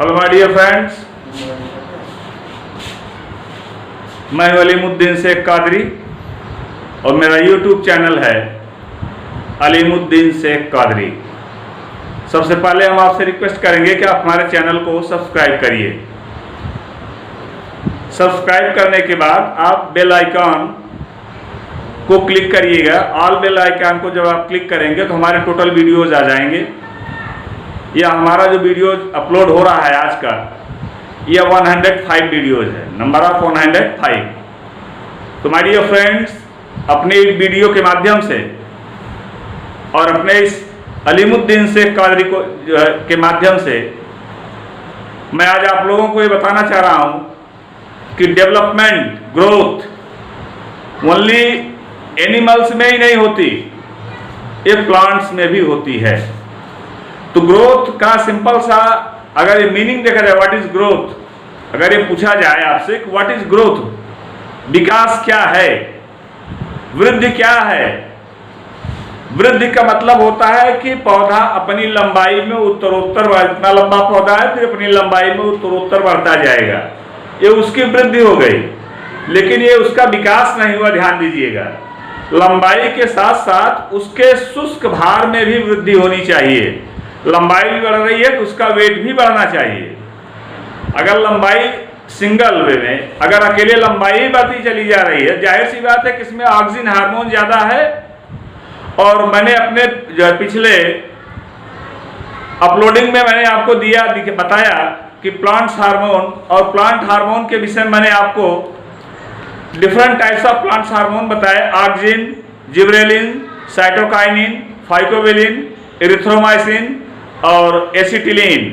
Hello my dear friends, मैं अलीमुद्दीन शेख कादरी और मेरा यूट्यूब चैनल है अलीमुद्दीन शेख कादरी। सबसे पहले हम आपसे रिक्वेस्ट करेंगे कि आप हमारे चैनल को सब्सक्राइब करिए। सब्सक्राइब करने के बाद आप बेल आइकन को क्लिक करिएगा। ऑल बेल आइकन को जब आप क्लिक करेंगे तो हमारे टोटल वीडियोज आ जाएंगे। यह हमारा जो वीडियो अपलोड हो रहा है आज का, यह 105 वीडियोज है, नंबर ऑफ 105। तो माय डियर फ्रेंड्स, अपने वीडियो के माध्यम से और अपने इस अलीमुद्दीन शेख कादरी को के माध्यम से मैं आज आप लोगों को ये बताना चाह रहा हूँ कि डेवलपमेंट, ग्रोथ ओनली एनिमल्स में ही नहीं होती, ये प्लांट्स में भी होती है। तो ग्रोथ का सिंपल सा अगर ये मीनिंग देखा जाए, व्हाट इज ग्रोथ, अगर ये पूछा जाए आपसे कि व्हाट इज ग्रोथ, विकास क्या है, वृद्धि क्या है। वृद्धि का मतलब होता है कि पौधा अपनी लंबाई में उत्तरोत्तर, इतना लंबा पौधा है फिर अपनी लंबाई में उत्तरोत्तर बढ़ता जाएगा, ये उसकी वृद्धि हो गई। लेकिन ये उसका विकास नहीं हुआ, ध्यान दीजिएगा। लंबाई के साथ साथ उसके शुष्क भार में भी वृद्धि होनी चाहिए। लंबाई भी बढ़ रही है तो उसका वेट भी बढ़ना चाहिए। अगर लंबाई सिंगल वे में, अगर अकेले लंबाई बढ़ती चली जा रही है, जाहिर सी बात है कि इसमें ऑक्सीजन हार्मोन ज्यादा है। और मैंने अपने जो पिछले अपलोडिंग में मैंने आपको बताया कि प्लांट्स हार्मोन और प्लांट हार्मोन के विषय में मैंने आपको different types of plants hormone बताए। Auxin, gibberellin, cytokinin, phycobilin, erythromycin और एसिटिलीन,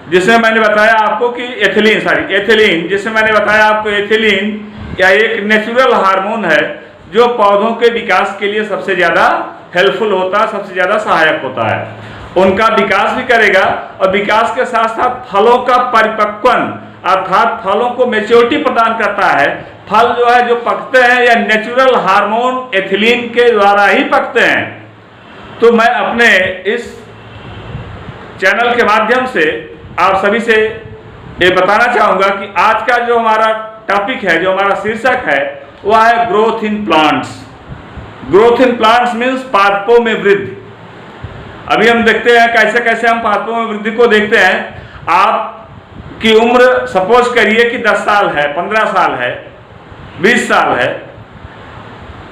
जिसमें मैंने बताया आपको कि एथिलीन, जिसमें मैंने बताया आपको एथिलीन या एक नेचुरल हार्मोन है जो पौधों के विकास के लिए सबसे ज़्यादा हेल्पफुल होता है, सबसे ज़्यादा सहायक होता है। उनका विकास भी करेगा और विकास के साथ साथ फलों का परिपक्वन अर्थात फलों को मैच्योरिटी प्रदान करता है। फल जो है जो पकते हैं या नेचुरल हार्मोन एथिलीन के द्वारा ही पकते हैं। तो मैं अपने इस चैनल के माध्यम से आप सभी से ये बताना चाहूँगा कि आज का जो हमारा टॉपिक है, जो हमारा शीर्षक है, वह है growth in plants. Growth in plants means पादपों में वृद्धि। अभी हम देखते हैं कैसे कैसे हम पादपों में वृद्धि को देखते हैं। आपकी उम्र सपोज करिए कि 10 साल है, 15 साल है, 20 साल है,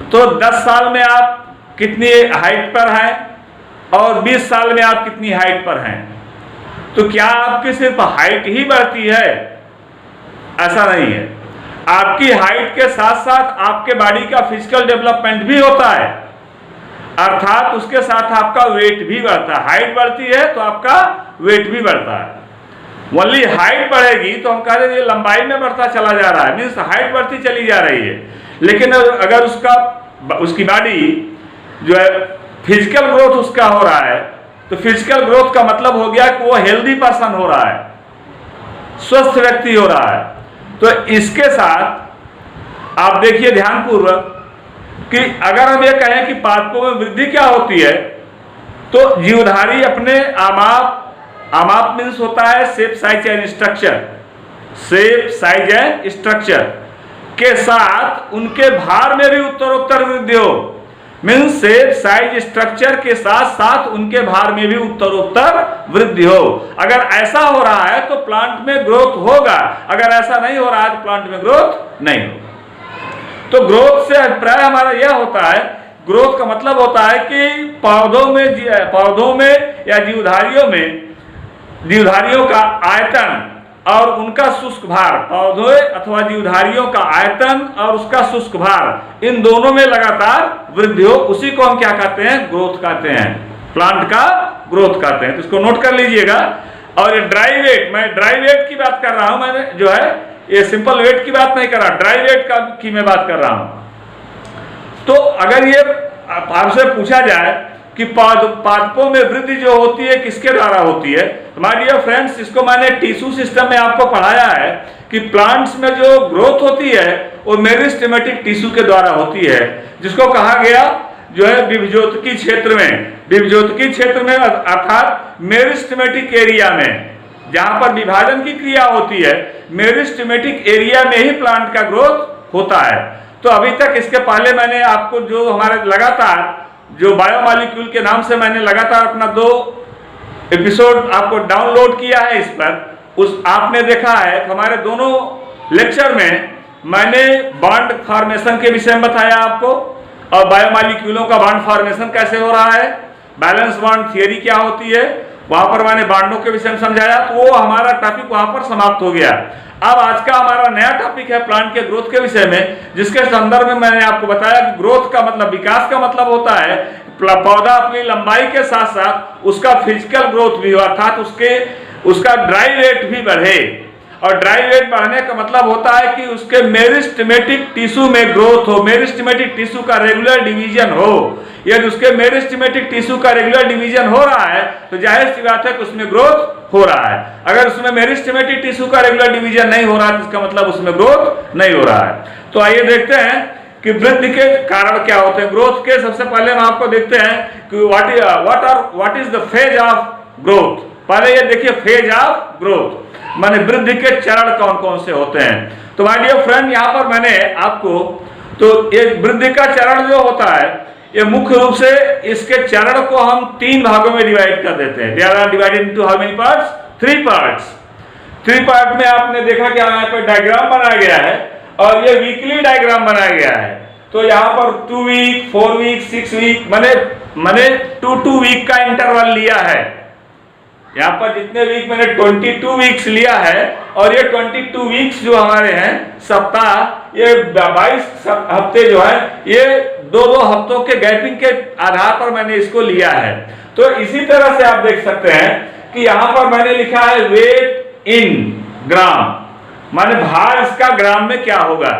तो 10 साल में आप कितनी हाइट पर हैं और 20 साल में आप कितनी हाइट पर हैं। तो क्या आपकी सिर्फ हाइट ही बढ़ती है? ऐसा नहीं है। आपकी हाइट के साथ साथ आपके बॉडी का फिजिकल डेवलपमेंट भी होता है, अर्थात उसके साथ आपका वेट भी बढ़ता है। हाइट बढ़ती है तो आपका वेट भी बढ़ता है। ओनली हाइट बढ़ेगी तो हम कह रहे हैं लंबाई में बढ़ता चला जा रहा है, मीन्स हाइट बढ़ती चली जा रही है। लेकिन अगर उसकी बॉडी जो है फिजिकल ग्रोथ उसका हो रहा है, तो फिजिकल ग्रोथ का मतलब हो गया कि वो हेल्दी पर्सन हो रहा है, स्वस्थ व्यक्ति हो रहा है। तो इसके साथ आप देखिए ध्यानपूर्वक कि अगर हम ये कहें कि पादपों में वृद्धि क्या होती है, तो जीवधारी अपने आमाप मीन्स होता है shape, size and structure, shape, size and structure के साथ उनके भार में भी उत्तरोत्तर वृद्धि हो। मीन्स शेप, साइज, स्ट्रक्चर के साथ साथ उनके भार में भी उत्तरोत्तर वृद्धि हो। अगर ऐसा हो रहा है तो प्लांट में ग्रोथ होगा, अगर ऐसा नहीं हो रहा है तो प्लांट में ग्रोथ नहीं होगा। तो ग्रोथ से अभिप्राय हमारा यह होता है, ग्रोथ का मतलब होता है कि पौधों में या जीवधारियों का आयतन और उनका शुष्क भार, पौधों अथवा जीवधारियों का आयतन और उसका शुष्क भार, इन दोनों में लगातार वृद्धि हो, उसी को हम क्या कहते हैं? ग्रोथ कहते हैं, प्लांट का ग्रोथ कहते हैं। तो इसको नोट कर लीजिएगा। और ये ड्राई वेट, मैं ड्राई वेट की बात कर रहा हूं, मैंने जो है ये सिंपल वेट की बात नहीं कर रहा, ड्राई वेट की मैं बात कर रहा हूं। तो अगर ये आपसे पूछा जाए कि पादपों में वृद्धि जो होती है किसके द्वारा होती है, तो माय डियर फ्रेंड्स, इसको मैंने टिश्यू सिस्टम में आपको पढ़ाया है कि प्लांट्स में जो ग्रोथ होती है वो मेरिस्टेमेटिक टिश्यू के द्वारा होती है, जिसको कहा गया जो है विभज्योतकी क्षेत्र में अर्थात मेरिस्टेमेटिक एरिया में जहां पर विभाजन की क्रिया होती है, मेरिस्टेमेटिक एरिया में ही प्लांट का ग्रोथ होता है। तो अभी तक इसके पहले मैंने आपको जो हमारे लगातार जो बायोमॉलिक्यूल के नाम से मैंने लगातार अपना 2 एपिसोड आपको डाउनलोड किया है इस पर, उस आपने देखा है हमारे दोनों लेक्चर में मैंने बॉन्ड फॉर्मेशन के विषय में बताया आपको, और बायोमॉलिक्यूलों का बॉन्ड फॉर्मेशन कैसे हो रहा है, बैलेंस बॉन्ड थियरी क्या होती है, वहां पर मैंने बॉन्डों के विषय में समझाया। तो वो हमारा टॉपिक वहां पर समाप्त हो गया। अब आज का हमारा नया टॉपिक है प्लांट के ग्रोथ के विषय में, जिसके संदर्भ में मैंने आपको बताया कि ग्रोथ का मतलब, विकास का मतलब होता है पौधा अपनी लंबाई के साथ साथ उसका फिजिकल ग्रोथ भी हो, अर्थात उसका ड्राई रेट भी बढ़े। और ड्राई रेट बढ़ने का मतलब होता है कि उसके मेरिस्टेमेटिक टिश्यू में ग्रोथ हो, मेरिस्टेमेटिक टिश्यू का रेगुलर डिवीजन हो। यदि उसके मेरिस्टेमेटिक टिश्यू का रेगुलर डिवीजन हो रहा है तो जाहिर सी बात है कि उसमें ग्रोथ हो रहा है। अगर उसमें मेरिस्टेमेटिक टिश्यू का रेगुलर डिवीजन नहीं हो रहा है तो इसका मतलब उसमें ग्रोथ नहीं हो रहा है। तो आइए देखते हैं कि वृद्धि के कारण क्या होते हैं ग्रोथ के। सबसे पहले हम आपको देखते हैं कि what is the phase of growth. पहले ये देखिए फेज ऑफ ग्रोथ माने वृद्धि के चरण कौन कौन से होते हैं। तो माय डियर फ्रेंड, यहाँ पर मैंने आपको, तो ये वृद्धि का चरण जो होता है ये मुख्य रूप से इसके चरण को हम 3 भागों में डिवाइड कर देते हैं। They are divided into how many parts? 3 parts. 3 part में आपने देखा कि यहाँ पे डायग्राम बनाया गया है और ये वीकली डायग्राम बनाया गया है। तो यहाँ पर 2 वीक, 4 वीक, 6 वीक मैंने 2 वीक का इंटरवल लिया है। यहाँ पर जितने वीक मैंने 22 वीक्स लिया है, और ये 22 वीक्स जो हमारे हैं सप्ताह, ये 22 हफ्ते जो है ये 2-2 हफ्तों के गैपिंग के आधार पर मैंने इसको लिया है। तो इसी तरह से आप देख सकते हैं कि यहाँ पर मैंने लिखा है वेट इन ग्राम, माने भार इसका ग्राम में क्या होगा।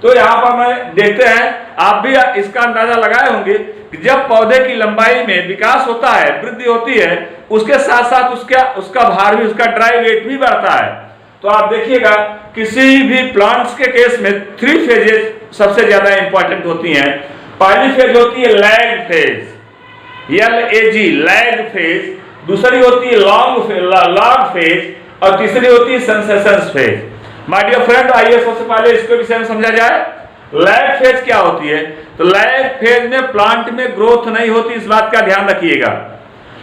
तो यहाँ पर मैं देखते हैं, आप भी इसका अंदाजा लगाए होंगे कि जब पौधे की लंबाई में विकास होता है, वृद्धि होती है, उसके साथ साथ उसका भार भी, उसका ड्राई वेट भी बढ़ता है। तो आप देखिएगा किसी भी प्लांट्स के केस में 3 फेजेस सबसे ज्यादा इंपॉर्टेंट होती हैं। पहली फेज होती है lag phase, LAG lag phase, दूसरी होती है लॉग फेज, और तीसरी होती है sensations phase. My dear friend, आइए सबसे पहले इसके विषय में समझा जाए। लैग फेज क्या होती है? तो लैग फेज में प्लांट में ग्रोथ नहीं होती, इस बात का ध्यान रखिएगा।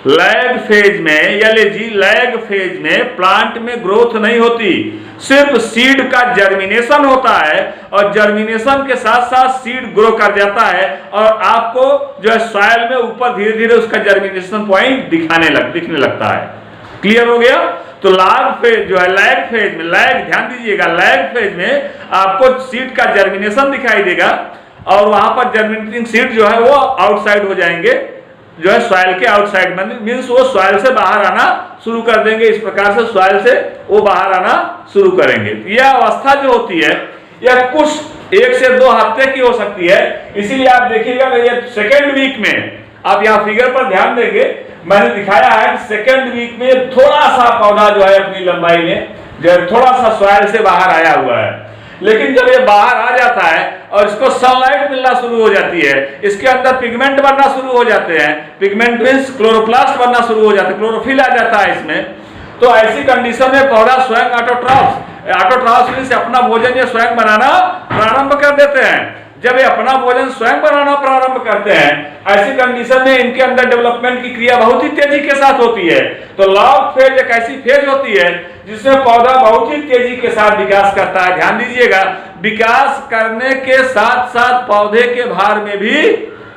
लैग फेज में LAG लैग फेज में प्लांट में ग्रोथ नहीं होती, सिर्फ सीड का जर्मिनेशन होता है, और जर्मिनेशन के साथ साथ सीड ग्रो कर जाता है, और आपको जो है सॉइल में ऊपर धीरे धीरे उसका जर्मिनेशन पॉइंट दिखने लगता है। क्लियर हो गया? तो लैग फेज जो है, लैग फेज में, लैग ध्यान दीजिएगा, लैग फेज में आपको सीड का जर्मिनेशन दिखाई देगा, और वहां पर जर्मिनेटिंग सीड जो है वो आउटसाइड हो जाएंगे, जो है सॉइल के आउटसाइड, मींस वो सॉइल से बाहर आना शुरू कर देंगे। इस प्रकार से सॉइल से वो बाहर आना शुरू करेंगे। यह अवस्था जो होती है यह कुछ 1 से 2 हफ्ते की हो सकती है। इसीलिए आप देखिएगा ये 2nd वीक में, आप यहाँ फिगर पर ध्यान देंगे, मैंने दिखाया है 2nd वीक में थोड़ा सा पौधा जो है अपनी लंबाई में जो है थोड़ा सा सॉइल से बाहर आया हुआ है। लेकिन जब ये बाहर आ जाता है और इसको सनलाइट मिलना शुरू हो जाती है, इसके अंदर पिगमेंट बनना शुरू हो जाते हैं, पिगमेंट मींस क्लोरोप्लास्ट बनना शुरू हो जाते हैं, क्लोरोफिल आ जाता है इसमें। तो ऐसी कंडीशन में पौधा स्वयं ऑटोट्रॉफ्स मींस अपना भोजन ये स्वयं बनाना प्रारंभ कर देते हैं। जब ये अपना भोजन स्वयं बनाना प्रारंभ करते हैं, ऐसी कंडीशन में इनके अंदर डेवलपमेंट की क्रिया बहुत ही तेजी के साथ होती है। तो लॉग फेज एक ऐसी फेज होती है जिसमें पौधा बहुत ही तेजी के साथ विकास करता है। ध्यान दीजिएगा, विकास करने के साथ साथ पौधे के भार में भी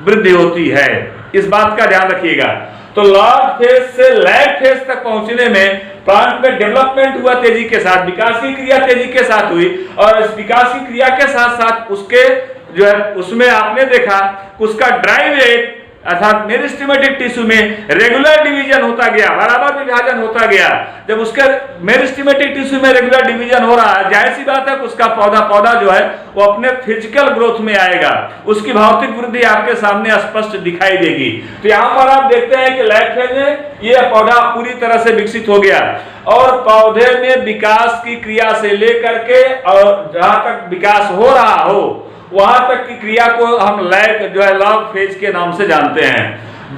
वृद्धि होती है, इस बात का ध्यान रखिएगा। तो लॉग फेज से लैग फेज तक पहुंचने में प्लांट में डेवलपमेंट हुआ तेजी के साथ, विकास की क्रिया तेजी के साथ हुई, और इस विकास की क्रिया के साथ साथ उसके जो है उसमें आपने देखा उसका ड्राई वेट अर्थात मेरिस्टेमेटिक टिश्यू में रेगुलर डिवीजन होता गया, बराबर विभाजन होता गया। जब उसके मेरिस्टेमेटिक टिश्यू में रेगुलर डिवीजन हो रहा है, जाहिर सी बात है कि उसका पौधा जो है वो अपने फिजिकल ग्रोथ में आएगा, उसकी भौतिक वृद्धि आपके सामने स्पष्ट दिखाई देगी। तो यहाँ पर आप देखते हैं कि लैग फेज में ये पौधा पूरी तरह से विकसित हो गया, और पौधे में विकास की क्रिया से लेकर के और जहां तक विकास हो रहा हो वहां तक की क्रिया को हम लैग जो है लॉग फेज के नाम से जानते हैं।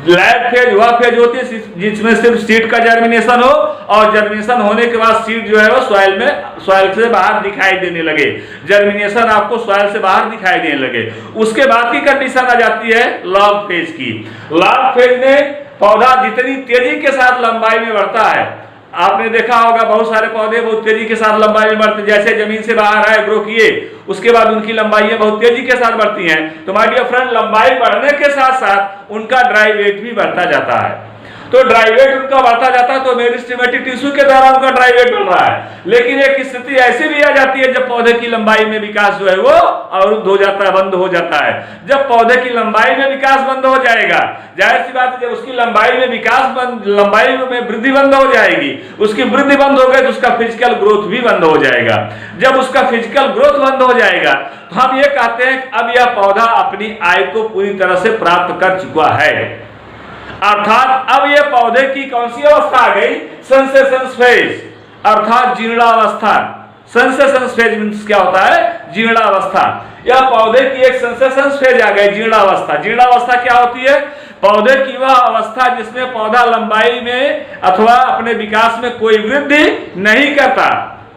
लैग फेज वह फेज होती है जिसमें सिर्फ सीड का जर्मिनेशन हो और जर्मिनेशन होने के बाद सीड जो है वो सॉइल से बाहर दिखाई देने लगे, जर्मिनेशन आपको सॉइल से बाहर दिखाई देने लगे। उसके बाद की कंडीशन आ जाती है लॉग फेज की। लॉग फेज में पौधा जितनी तेजी के साथ लंबाई में बढ़ता है, आपने देखा होगा बहुत सारे पौधे बहुत तेजी के साथ लंबाई में बढ़ते, जैसे जमीन से बाहर आए ग्रो किए उसके बाद उनकी लंबाई बहुत तेजी के साथ बढ़ती हैं। तो माय डियर फ्रेंड, लंबाई बढ़ने के साथ साथ उनका ड्राई वेट भी बढ़ता जाता है। तो ड्राई वेट उनका बढ़ता जाता है, तो मेरिस्टेमेटिक टिश्यू के द्वारा उनका ड्राई वेट बढ़ रहा है। लेकिन एक स्थिति ऐसी भी आ जाती है जब पौधे की लंबाई में विकास जो है वो अवरुद्ध हो जाता है, बंद हो जाता है। जब पौधे की लंबाई में विकास बंद हो जाएगा, जाहिर सी बात है जब उसकी लंबाई में लंबाई में वृद्धि बंद हो जाएगी, उसकी वृद्धि बंद हो गई तो उसका फिजिकल ग्रोथ भी बंद हो जाएगा। जब उसका फिजिकल ग्रोथ बंद हो जाएगा तो हम ये कहते हैं कि अब यह पौधा अपनी आय को पूरी तरह से प्राप्त कर चुका है, अर्थात अब ये पौधे की कौन सी अवस्था आ गई? सेंसेशन फेज, अर्थात जीर्णावस्था। सेंसेशन फेज मींस क्या होता है? जीर्णावस्था। यह पौधे की एक सेंसेशन फेज आ गई, जीर्णावस्था। जीर्णावस्था क्या होती है? पौधे की वह अवस्था जिसमें पौधा लंबाई में अथवा अपने विकास में कोई वृद्धि नहीं करता,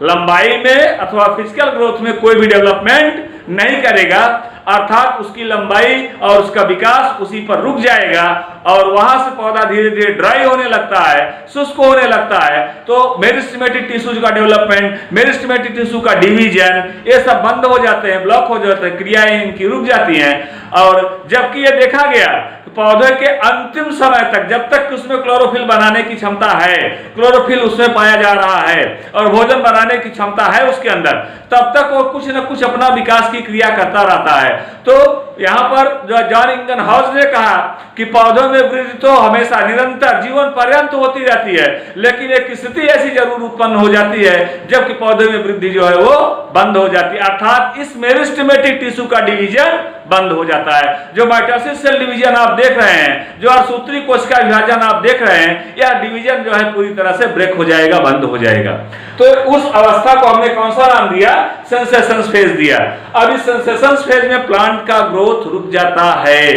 लंबाई में अथवा फिजिकल ग्रोथ में कोई भी डेवलपमेंट नहीं करेगा, अर्थात उसकी लंबाई और उसका विकास उसी पर रुक जाएगा और वहां से पौधा धीरे धीरे ड्राई होने लगता है, शुष्क होने लगता है। तो मेरिस्टेमेटिक टिश्यू का डेवलपमेंट, मेरिस्टेमेटिक टिश्यू का डिवीजन, ये सब बंद हो जाते हैं, ब्लॉक हो जाते हैं, क्रियाएं इनकी रुक जाती हैं। और जबकि ये देखा गया पौधे के अंतिम समय तक, जब तक उसमें क्लोरोफिल बनाने की क्षमता है, क्लोरोफिल उसमें पाया जा रहा है और भोजन बनाने की क्षमता है उसके अंदर, तब तक वो कुछ न कुछ अपना विकास की क्रिया करता रहता है। तो यहाँ पर जो जॉन इंगनहाउस ने कहा कि पौधों में वृद्धि तो हमेशा निरंतर जीवन पर्यंत होती रहती है, लेकिन एक स्थिति ऐसी जरूर उत्पन्न हो जाती है जबकि पौधे में वृद्धि जो है वो बंद हो जाती है, अर्थात इस मेरिस्टेमेटिक टिश्यू का डिवीजन बंद हो जाता है। जो माइटोसिस सेल डिवीजन आप देख रहे हैं, जो अर्धसूत्री कोशिका विभाजन आप देख रहे हैं, यह डिवीजन जो है पूरी तरह से ब्रेक हो जाएगा, बंद हो जाएगा। तो उस अवस्था को हमने कौन सा नाम दिया? सेंसेशन फेज दिया। अब इस सेंसेशन फेज में प्लांट का ग्रोथ रुक जाता है,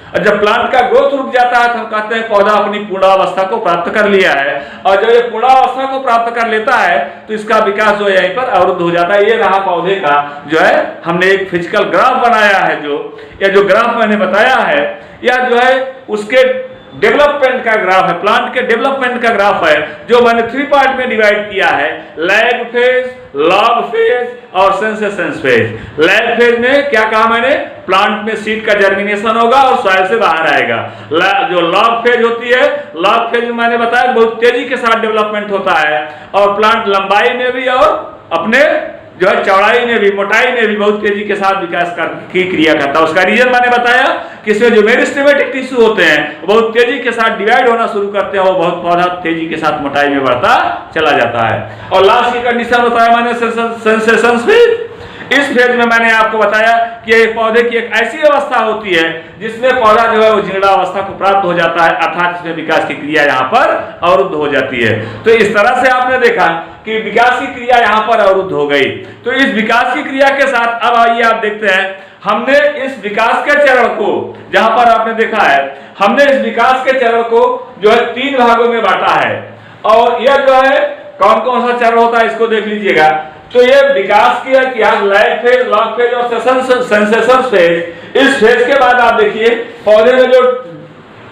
और जब प्लांट का ग्रोथ रुक जाता है तो हम कहते हैं पौधा अपनी पूर्णावस्था को प्राप्त कर लिया है। और जब ये पूर्णावस्था को प्राप्त कर लेता है तो इसका विकास जो है यहीं पर अवरुद्ध हो जाता है। ये रहा पौधे का जो है हमने एक फिजिकल ग्राफ बनाया है, जो ग्राफ मैंने बताया है यह जो है उसके डेवलपमेंट का ग्राफ है, प्लांट के डेवलपमेंट का ग्राफ है, जो मैंने 3 पार्ट में डिवाइड किया है, लैग फेज, लॉग फेज और सेंसेशन फेज। लैग फेज में क्या कहा मैंने? प्लांट में सीड का जर्मिनेशन होगा और सॉइल से बाहर आएगा। जो लॉग फेज होती है, लॉग फेज में मैंने बताया बहुत तेजी के साथ डेवलपमेंट होता है और प्लांट लंबाई में भी और अपने जो है चौड़ाई में भी, मोटाई में भी बहुत तेजी के साथ विकास की क्रिया करता है। उसका रीजन मैंने बताया कि इसमें जो मेरिस्टेमेटिक टिश्यू होते हैं बहुत तेजी के साथ डिवाइड होना शुरू करते हैं, वो बहुत पौधा तेजी के साथ मोटाई में बढ़ता चला जाता है। और लास्ट की कंडीशन बताया मैंने सेंसेशन फेज। इस फेज में मैंने आपको बताया कि एक पौधे की एक ऐसी अवस्था होती है जिसमें पौधा जो है वो जीर्णावस्था को प्राप्त हो जाता है, अर्थात इसमें विकास की क्रिया यहाँ पर अवरुद्ध हो जाती है। तो इस तरह से आपने देखा कि विकास की क्रिया यहाँ पर अवरुद्ध हो गई। तो इस विकास की क्रिया के साथ अब आइए आप देखते हैं, हमने इस विकास के चरण को, जहां पर आपने देखा है हमने इस विकास के चरण को जो है 3 भागों में बांटा है। और यह जो है कौन कौन सा चरण होता है इसको देख लीजिएगा। तो ये विकास की इतिहास लैग फेज, लॉग फेज और सेंसेशन फेज। इस फेज के बाद आप देखिए पौधे में जो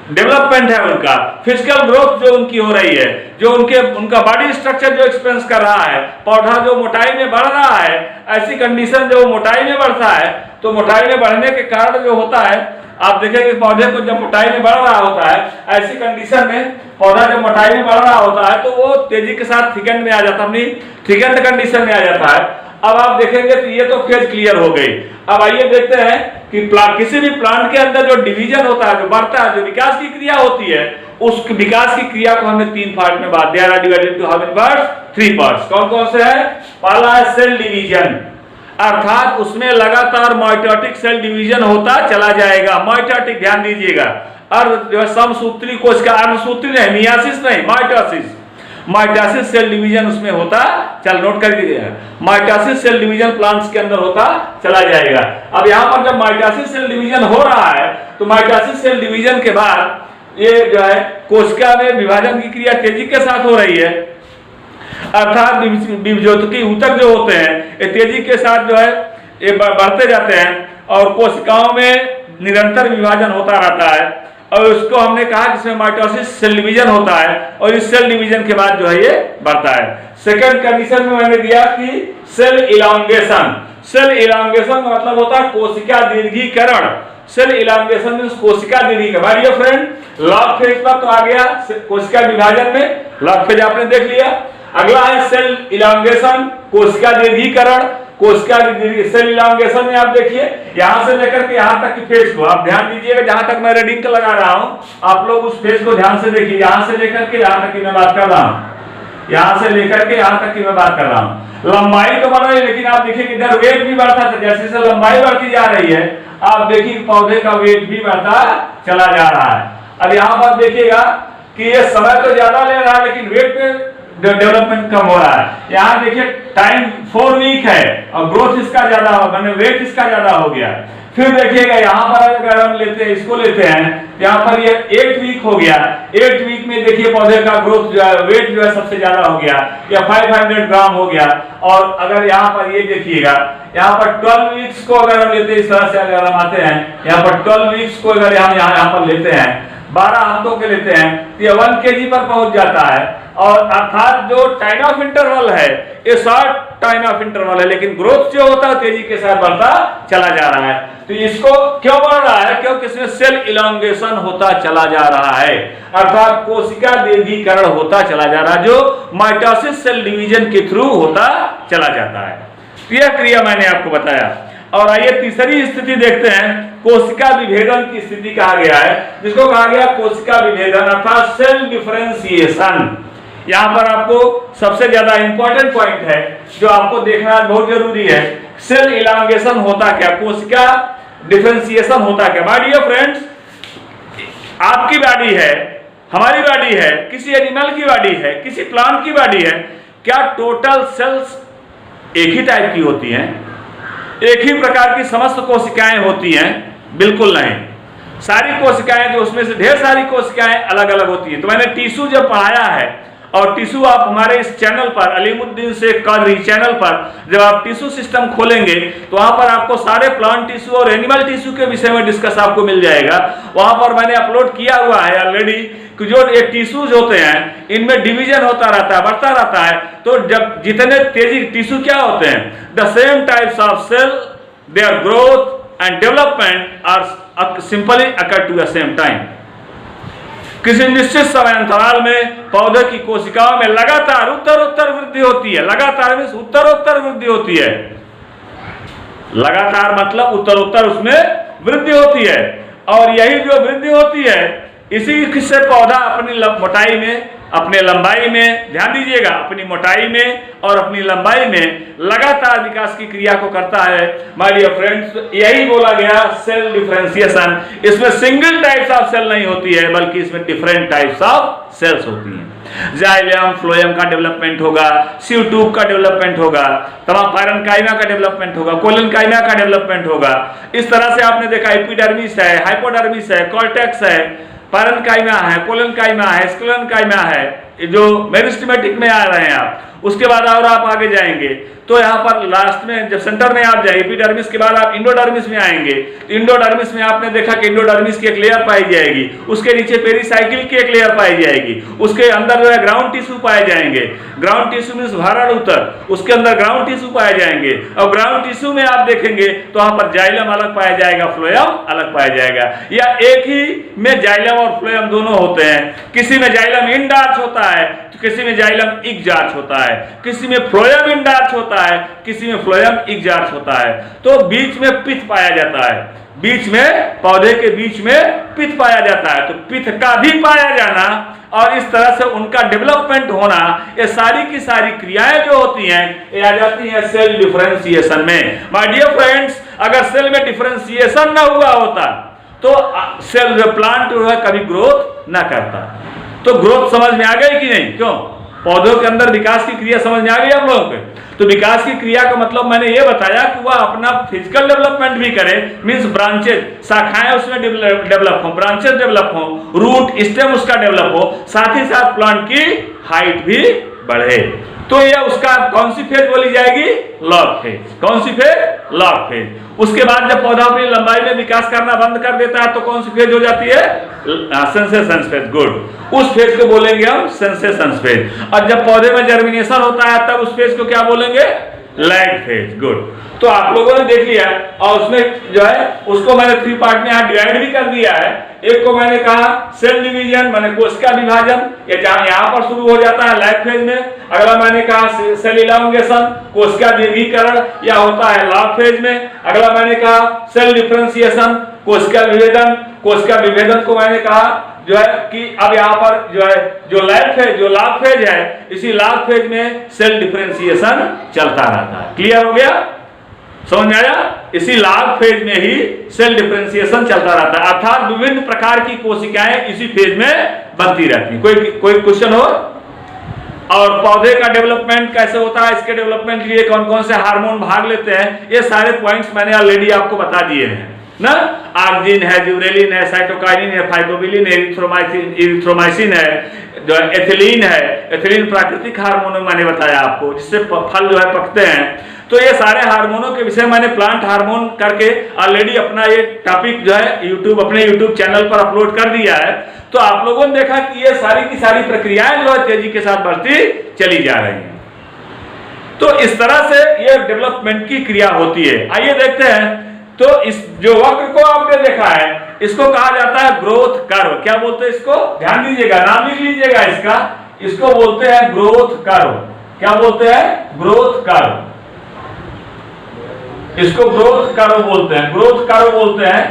डेवलपमेंट है, उनका फिजिकल ग्रोथ जो उनकी हो रही है, जो उनका बॉडी स्ट्रक्चर जो एक्सपेंस कर रहा है, पौधा जो मोटाई में बढ़ रहा है, ऐसी कंडीशन जो मोटाई में बढ़ता है, तो मोटाई में बढ़ने के कारण जो होता है आप देखेंगे पौधे को जब मोटाई में बढ़ रहा होता है, ऐसी कंडीशन में पौधा जब मोटाई में बढ़ रहा होता है तो वो तेजी के साथ थिकेंड में आ जाता है, अपनी थिकेंड कंडीशन में आ जाता है। अब आप देखेंगे तो ये तो फेज क्लियर हो गई। अब आइए देखते हैं कि किसी भी प्लांट के अंदर जो डिवीजन होता है, जो बढ़ता है, जो विकास की क्रिया होती है, उस विकास की क्रिया को हमने 3 पार्ट में बांट दिया। Divided to how many parts? 3 parts. कौन कौन से है? पहला है सेल डिवीजन, अर्थात उसमें लगातार माइटोटिक सेल डिवीजन होता चला जाएगा। माइटोटिक ध्यान दीजिएगा, अर्ध जो है समसूत्री कोशिका, अर्धसूत्री नहीं, मियासिस नहीं, माइटोसिस। माइटोसिस सेल डिवीजन उसमें होता, चल नोट कर दीजिएगा, माइटोसिस सेल डिवीजन प्लांट्स के अंदर होता चला जाएगा। अब यहाँ पर जब माइटोसिस सेल डिवीजन हो रहा है तो माइटोसिस सेल डिवीजन के बाद ये जो है कोशिका में विभाजन की क्रिया तेजी के साथ हो रही है, अर्थात विभजोतकी ऊतक जो होते हैं ये तेजी के साथ जो है ये बढ़ते जाते हैं और कोशिकाओं में निरंतर विभाजन होता रहता है। और उसको हमने कहा कि इसमें माइटोसिस सेल डिवीजन होता है और इस सेल डिवीजन के बाद जो है ये बढ़ता है। सेकंड कंडीशन में मैंने दिया कि सेल इलांगेशन। सेल इलांगेशन का मतलब होता है कोशिका दीर्घीकरण। सेल इलांगेशन मींस कोशिका दीर्घीकरण। भाई डियर फ्रेंड, लॉग फेज पर तो आ गया कोशिका विभाजन में, लॉग फेज आपने देख लिया। अगला है सेल इलांगेशन, कोशिका दीर्घीकरण। कोशिका सेल इलांगेशन में आप देखिए यहां से लेकर के यहां तक की फेज को आप ध्यान दीजिएगा, जहां तक मैं रेडिंग का लगा रहा हूं आप लोग उस फेज को ध्यान से देखिए। यहां से लेकर के यहां तक की मैं बात कर रहा हूं, यहां से लेकर के यहां तक की मैं बात कर रहा हूं। लंबाई तो बढ़ रही है लेकिन आप देखिए इधर वेट भी बढ़ता है। जैसे जैसे लंबाई बढ़ती जा रही है आप देखिए पौधे का वेट भी बढ़ता चला जा रहा है। अब यहां पर देखिएगा कि ये समय तो ज्यादा ले रहा है लेकिन वेट में डेवलपमेंट कम हो रहा है। यहाँ देखिए टाइम 4 वीक है और ग्रोथ इसका ज्यादा हो, मैंने वेट इसका ज्यादा हो गया। फिर देखिएगा यहाँ पर अगर हम लेते हैं इसको लेते हैं यहाँ पर ये 8 वीक हो गया। 8 वीक में देखिए पौधे का ग्रोथ जो है वेट जो है सबसे ज्यादा हो गया या 500 ग्राम हो गया। और अगर यहाँ पर ये देखिएगा यहाँ पर 12 वीक्स को अगर हम लेते हैं इस तरह से अगर हम आते हैं यहाँ पर 12 वीक्स को अगर हम यहाँ पर लेते हैं 12 हफ्तों के लेते हैं तो ये 1 kg पर पहुंच जाता है। और अर्थात जो टाइम ऑफ इंटरवल है ये शॉर्ट टाइम ऑफ इंटरवल है लेकिन ग्रोथ जो होता है तेजी के साथ बढ़ता चला जा रहा है। तो इसको क्यों बढ़ रहा है? क्योंकि इसमें सेल इलांगेशन होता चला जा रहा है, अर्थात कोशिका दीर्घीकरण होता चला जा रहा है जो माइटोसिस सेल डिवीजन के थ्रू होता चला जाता है। यह क्रिया मैंने आपको बताया। और आइए तीसरी स्थिति देखते हैं, कोशिका विभेदन की स्थिति कहा गया है, जिसको कहा गया कोशिका विभेदन अर्थात सेल डिफरेंशिएशन। यहाँ पर आपको सबसे ज्यादा इंपॉर्टेंट पॉइंट है जो आपको देखना बहुत जरूरी है। सेल इलांगेशन होता क्या, कोशिका डिफरेंशिएशन होता क्या? माय डियर फ्रेंड्स, आपकी बॉडी है, हमारी बॉडी है, किसी एनिमल की बॉडी है, किसी प्लांट की बॉडी है, क्या टोटल सेल्स एक ही टाइप की होती हैं? एक ही प्रकार की समस्त कोशिकाएं होती हैं? बिल्कुल नहीं। सारी कोशिकाएं जो उसमें से ढेर सारी कोशिकाएं अलग अलग होती हैं। तो मैंने टिश्यू जब पढ़ाया है और टिश्यू आप हमारे इस चैनल पर अलीमुद्दीन शेख कादरी चैनल पर जब आप टिश्यू सिस्टम खोलेंगे तो वहां पर आपको सारे प्लांट टिश्यू और एनिमल टिश्यू के विषय में डिस्कस आपको मिल जाएगा। वहां पर मैंने अपलोड किया हुआ है ऑलरेडी कि जो ये टिश्यूज होते हैं इनमें डिवीजन होता रहता है, बढ़ता रहता है। तो जब जितने तेजी टिश्यू क्या होते हैं, the same types of cell their growth and development are simply occur to the same time. किसी निश्चित समय अंतराल में पौधे की कोशिकाओं में लगातार उत्तरोत्तर वृद्धि होती है। लगातार में उत्तरोत्तर वृद्धि होती है, लगातार मतलब उत्तरोत्तर उसमें वृद्धि होती है। और यही जो वृद्धि होती है इसी से पौधा अपनी मोटाई में, अपने लंबाई में, ध्यान दीजिएगा, अपनी मोटाई में और अपनी लंबाई में लगातार विकास की क्रिया को करता है। माय डियर फ्रेंड्स, यही बोला गया सेल डिफरेंशिएशन। इसमें सिंगल टाइप्स ऑफ सेल नहीं होती है बल्कि इसमें डिफरेंट टाइप्स ऑफ सेल्स होती हैं। जाइलम फ्लोएम का डेवलपमेंट होगा, सीव ट्यूब का डेवलपमेंट होगा, तमाम पैरेन्काइमा का डेवलपमेंट होगा, कोलेनकाइमा का डेवलपमेंट होगा। इस तरह से आपने देखा एपिडर्मिस है, हाइपोडर्मिस है, कॉर्टेक्स है, पैरेन्काइमा है, कोलेनकाइमा है, स्क्लेरेन्काइमा है, जो मेरिस्टेमेटिक में आ रहे हैं आप। उसके बाद और आप आगे जाएंगे तो यहाँ पर लास्ट में जब सेंटर में आप जाए एपिडर्मिस के बाद आप इंडोडर्मिस में आएंगे। इंडोडर्मिस में आपने देखा कि इंडोडर्मिस की एक लेयर पाई जाएगी, उसके नीचे पेरिसाइकिल की एक लेयर पाई जाएगी, उसके अंदर जो है ग्राउंड टिश्यू पाए जाएंगे। ग्राउंड टिश्यू मींस भारण उत्तर, उसके अंदर ग्राउंड टिश्यू पाए जाएंगे। और ग्राउंड टिश्यू में आप देखेंगे तो वहां पर जाइलम अलग पाया जाएगा, फ्लोएम अलग पाया जाएगा, या एक ही में जाइलम और फ्लोएम दोनों होते हैं। किसी में जाइलम इंडार्च होता है तो किसी में जाइलम इक्जार्च होता है, किसी में फ्लोएम इंडार्च होता है, किसी में फ्लोएम इक्जार्च होता है। तो बीच में पिथ पाया जाता है, बीच में पौधे के बीच में पिथ पाया जाता है। तो पिथ का भी पाया जाना और इस तरह से उनका डेवलपमेंट होना, ये सारी की सारी क्रियाएं जो होती हैं ये आ जाती हैं सेल डिफरेंशिएशन में। माय डियर फ्रेंड्स, अगर सेल में डिफरेंशिएशन ना हुआ होता तो सेल प्लांट जो है कभी ग्रोथ ना करता। तो ग्रोथ समझ में आ गई कि नहीं? क्यों? पौधों के अंदर विकास की क्रिया समझ में आ गई आप लोगों को? तो विकास की क्रिया का मतलब मैंने ये बताया कि वह अपना फिजिकल डेवलपमेंट भी करे, मींस ब्रांचेज, शाखाएं उसमें डेवलप हो, ब्रांचेज डेवलप हो, रूट स्टेम उसका डेवलप हो, साथ ही साथ प्लांट की हाइट भी बढ़े। तो ये उसका कौन सी फेज बोली जाएगी? Log phase. कौन सी फेज? Log phase. उसके बाद जब पौधा अपनी लंबाई में विकास करना बंद कर देता है तो कौन सी फेज हो जाती है? Sensation phase. गुड। उस फेज को बोलेंगे हम सेंसेशन फेज। और जब पौधे में जर्मिनेशन होता है तब उस फेज को क्या बोलेंगे? Lag phase. गुड। तो आप लोगों ने देख लिया और उसमें जो है उसको मैंने 3 पार्ट में यहाँ डिवाइड भी कर दिया है। एक को मैंने कहा सेल डिवीजन, मैंने कोशिका विभाजन, ये यहाँ पर शुरू हो जाता है लैग फेज में। अगला मैंने कहा सेल इलांगेशन, कोशिका दीर्घीकरण, या होता है लॉग फेज में। अगला मैंने कहा सेल डिफरेंशिएशन, कोशिका विभेदन। कोशिका विभेदन को मैंने कहा जो है कि अब यहाँ पर जो है जो लॉग फेज है, इसी लॉग फेज में सेल डिफरेंशिएशन चलता रहता है। क्लियर हो गया? समझ में आया? इसी लॉग फेज में ही सेल डिफरेंशिएशन चलता रहता है, अर्थात विभिन्न प्रकार की कोशिकाएं इसी फेज में बनती रहती हैं। कोई क्वेश्चन हो? और पौधे का डेवलपमेंट कैसे होता है, इसके डेवलपमेंट के लिए कौन कौन से हार्मोन भाग लेते हैं, ये सारे पॉइंट्स मैंने ऑलरेडी आपको बता दिए हैं ना। आर्जिन है, जिब्रेलिन है, साइटोकाइनिन है, फाइब्रोबिलिन है, इरिथ्रोमाइसिन है, जो एथिलीन है। एथिलीन प्राकृतिक हार्मोन मैंने बताया आपको, जिससे फल जो है पकते हैं। तो ये सारे हार्मोनों के विषय मैंने प्लांट हार्मोन करके ऑलरेडी अपना ये टॉपिक जो है अपने यूट्यूब चैनल पर अपलोड कर दिया है। तो आप लोगों ने देखा कि ये सारी की सारी प्रक्रियाएं जो है तेजी के साथ बढ़ती चली जा रही हैं। तो इस तरह से ये डेवलपमेंट की क्रिया होती है। आइए देखते हैं। तो इस जो वक्र को आपने देखा है इसको कहा जाता है ग्रोथ कर्व। क्या बोलते हैं इसको? ध्यान दीजिएगा, नाम लिख लीजिएगा इसका। इसको बोलते हैं ग्रोथ कर्व। क्या बोलते हैं? Growth curve. इसको ग्रोथ कर्व बोलते हैं। ग्रोथ कर्व बोलते हैं।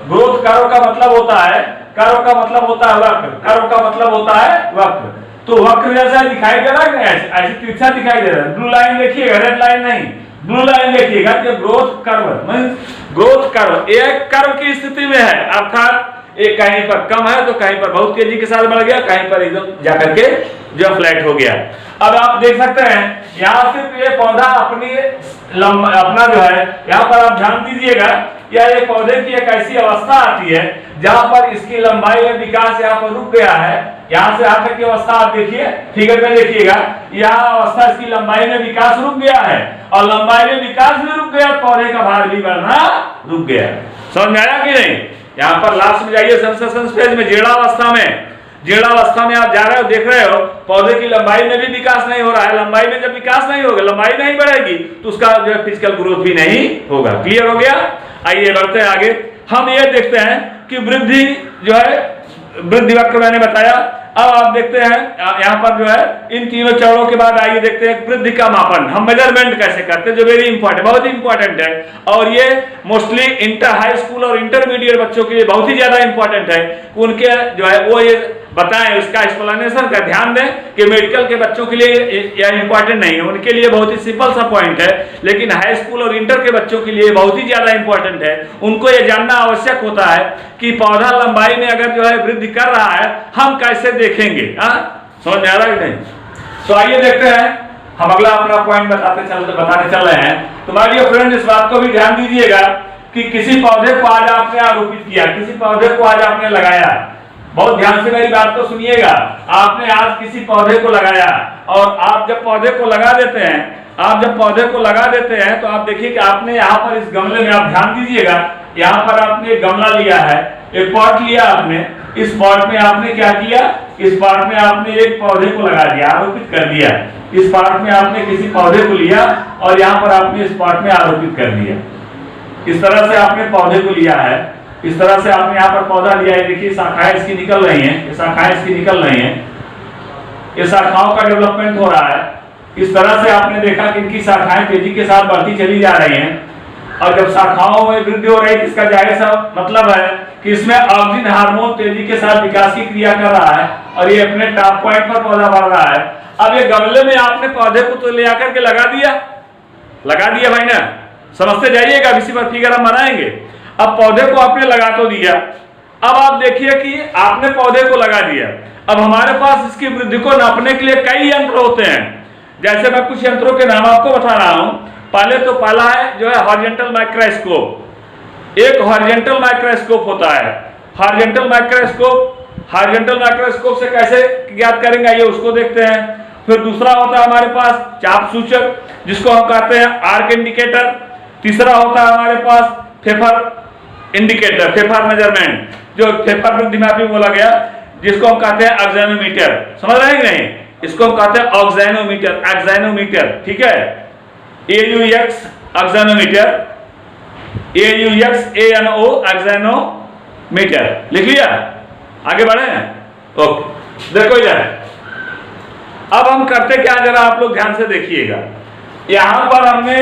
ग्रोथ कर्व का मतलब होता है, कर्व का मतलब होता है वक्र, कर्व का मतलब होता है वक्र। तो वक्र जैसा दिखाई दे रहा है, ऐसे तिरछा दिखाई दे रहा है। ब्लू लाइन देखिएगा, रेड लाइन नहीं, ब्लू लाइन देखिएगा। Growth curve means growth curve एक कर्व की स्थिति में है, अर्थात एक कहीं पर कम है तो कहीं पर बहुत तेजी के साथ बढ़ गया, कहीं पर एकदम जाकर के जो फ्लैट हो गया। अब आप देख सकते हैं यहाँ सिर्फ ये पौधा अपना जो है, यहाँ पर आप ध्यान दीजिएगा, या ये पौधे की एक ऐसी अवस्था आती है जहां पर इसकी लंबाई में विकास यहाँ पर रुक गया है। यहाँ से यहाँ तक की अवस्था आप देखिए, फिगर में देखिएगा, यहाँ अवस्था इसकी लंबाई में विकास रुक गया है और लंबाई में विकास भी रुक गया, पौधे का भार भी बढ़ना रुक गया। समझ में आया कि नहीं? यहाँ पर लास्ट में जाइए सेंसेशन फेज में, जीर्णावस्था में आप जा रहे हो, देख रहे हो पौधे की लंबाई में भी विकास नहीं हो रहा है। लंबाई में जब विकास नहीं होगा, लंबाई नहीं बढ़ेगी तो उसका जो है फिजिकल ग्रोथ भी नहीं होगा। क्लियर हो गया? आइए बढ़ते हैं आगे। हम ये देखते हैं कि वृद्धि जो है, वृद्धि वक्र मैंने बताया। अब आप देखते हैं यहाँ पर जो है इन तीनों चरणों के बाद आइए देखते हैं वृद्धि का मापन हम मेजरमेंट कैसे करते हैं, जो वेरी इंपॉर्टेंट, बहुत इंपॉर्टेंट है। और ये मोस्टली इंटर हाई स्कूल और इंटरमीडिएट बच्चों के लिए बहुत ही ज्यादा इंपॉर्टेंट है। उनके जो है वो ये बताएं, उसका एक्सप्लेनेशन का ध्यान दें कि मेडिकल के बच्चों के लिए यह इंपॉर्टेंट नहीं है, उनके लिए बहुत ही सिंपल सा पॉइंट है, लेकिन हाई स्कूल और इंटर के बच्चों के लिए बहुत ही ज्यादा इंपॉर्टेंट है। उनको यह जानना आवश्यक होता है कि पौधा लंबाई में अगर जो है वृद्धि कर रहा है हम कैसे देखेंगे। समझ में आ रहा है कि नहीं? तो आइए देखते हैं, हम अगला अपना पॉइंट बताने चल रहे हैं। तो माय डियर फ्रेंड, इस बात को भी ध्यान दीजिएगा कि किसी पौधे को आज आपने आरोपित किया, किसी पौधे को आज आपने लगाया, बहुत ध्यान से मेरी बात को सुनिएगा। आपने आज किसी पौधे को लगाया और आप जब पौधे को लगा देते हैं, तो आप देखिए कि आपने यहाँ पर इस गमले में, आप ध्यान दीजिएगा, यहाँ पर आपने एक गमला लिया है, एक पॉट लिया आपने। इस पॉट में आपने क्या किया? इस पॉट में आपने एक पौधे को लगा दिया, आरोपित कर दिया। इस पॉट में आपने किसी पौधे को लिया और यहाँ पर आपने इस पॉट में आरोपित कर दिया। इस तरह से आपने पौधे को लिया है, इस तरह से आपने यहाँ पर पौधा लिया है। देखिए शाखाएं इसकी निकल रही हैं, शाखाएं इसकी निकल रही हैं, ये शाखाओं का डेवलपमेंट हो रहा है। इस तरह से आपने देखा कि इनकी शाखाएं तेजी के साथ बढ़ती चली जा रही हैं और जब शाखाओं में वृद्धि हो रही है, इसका जाहिर सा मतलब है कि इसमें ऑक्सिन हार्मोन तेजी के साथ विकास की क्रिया कर रहा है और ये अपने टॉप पॉइंट पर पौधा बढ़ रहा है। अब ये गमले में आपने पौधे को तो ले आकर के लगा दिया भाई ना, समझते जाइएगा, इसी पर फिगर हम बनाएंगे। अब पौधे को आपने लगा तो दिया, अब आप देखिए कि आपने पौधे को लगा दिया। अब हमारे पास इसकी वृद्धि को नापने के लिए कई यंत्र होते हैं, जैसे मैं कुछ यंत्रों के नाम आपको बता रहा हूं। पहले तो पहला है जो है हॉरिजॉन्टल माइक्रोस्कोप। एक हॉरिजॉन्टल माइक्रोस्कोप होता है। हॉरिजॉन्टल माइक्रोस्कोप से कैसे ज्ञात करेंगे ये उसको देखते हैं। फिर दूसरा होता है हमारे पास चाप सूचक, जिसको हम कहते हैं आर्क इंडिकेटर। तीसरा होता है हमारे पास फेफर इंडिकेटर, फेफर मेजरमेंट, जो फेफर दिमाग बोला गया, जिसको हम कहते हैं ऑक्सीजनोमीटर। समझ रहे हैं नहीं? इसको हम कहते हैं ऑक्सीजनोमीटर, ठीक है। AUX oxygenometer, AUX ANO oxygenometer, लिख लिया? आगे बढ़े? ओके, देखो इधर अब हम करते क्या, जरा आप लोग ध्यान से देखिएगा। यहां पर हमने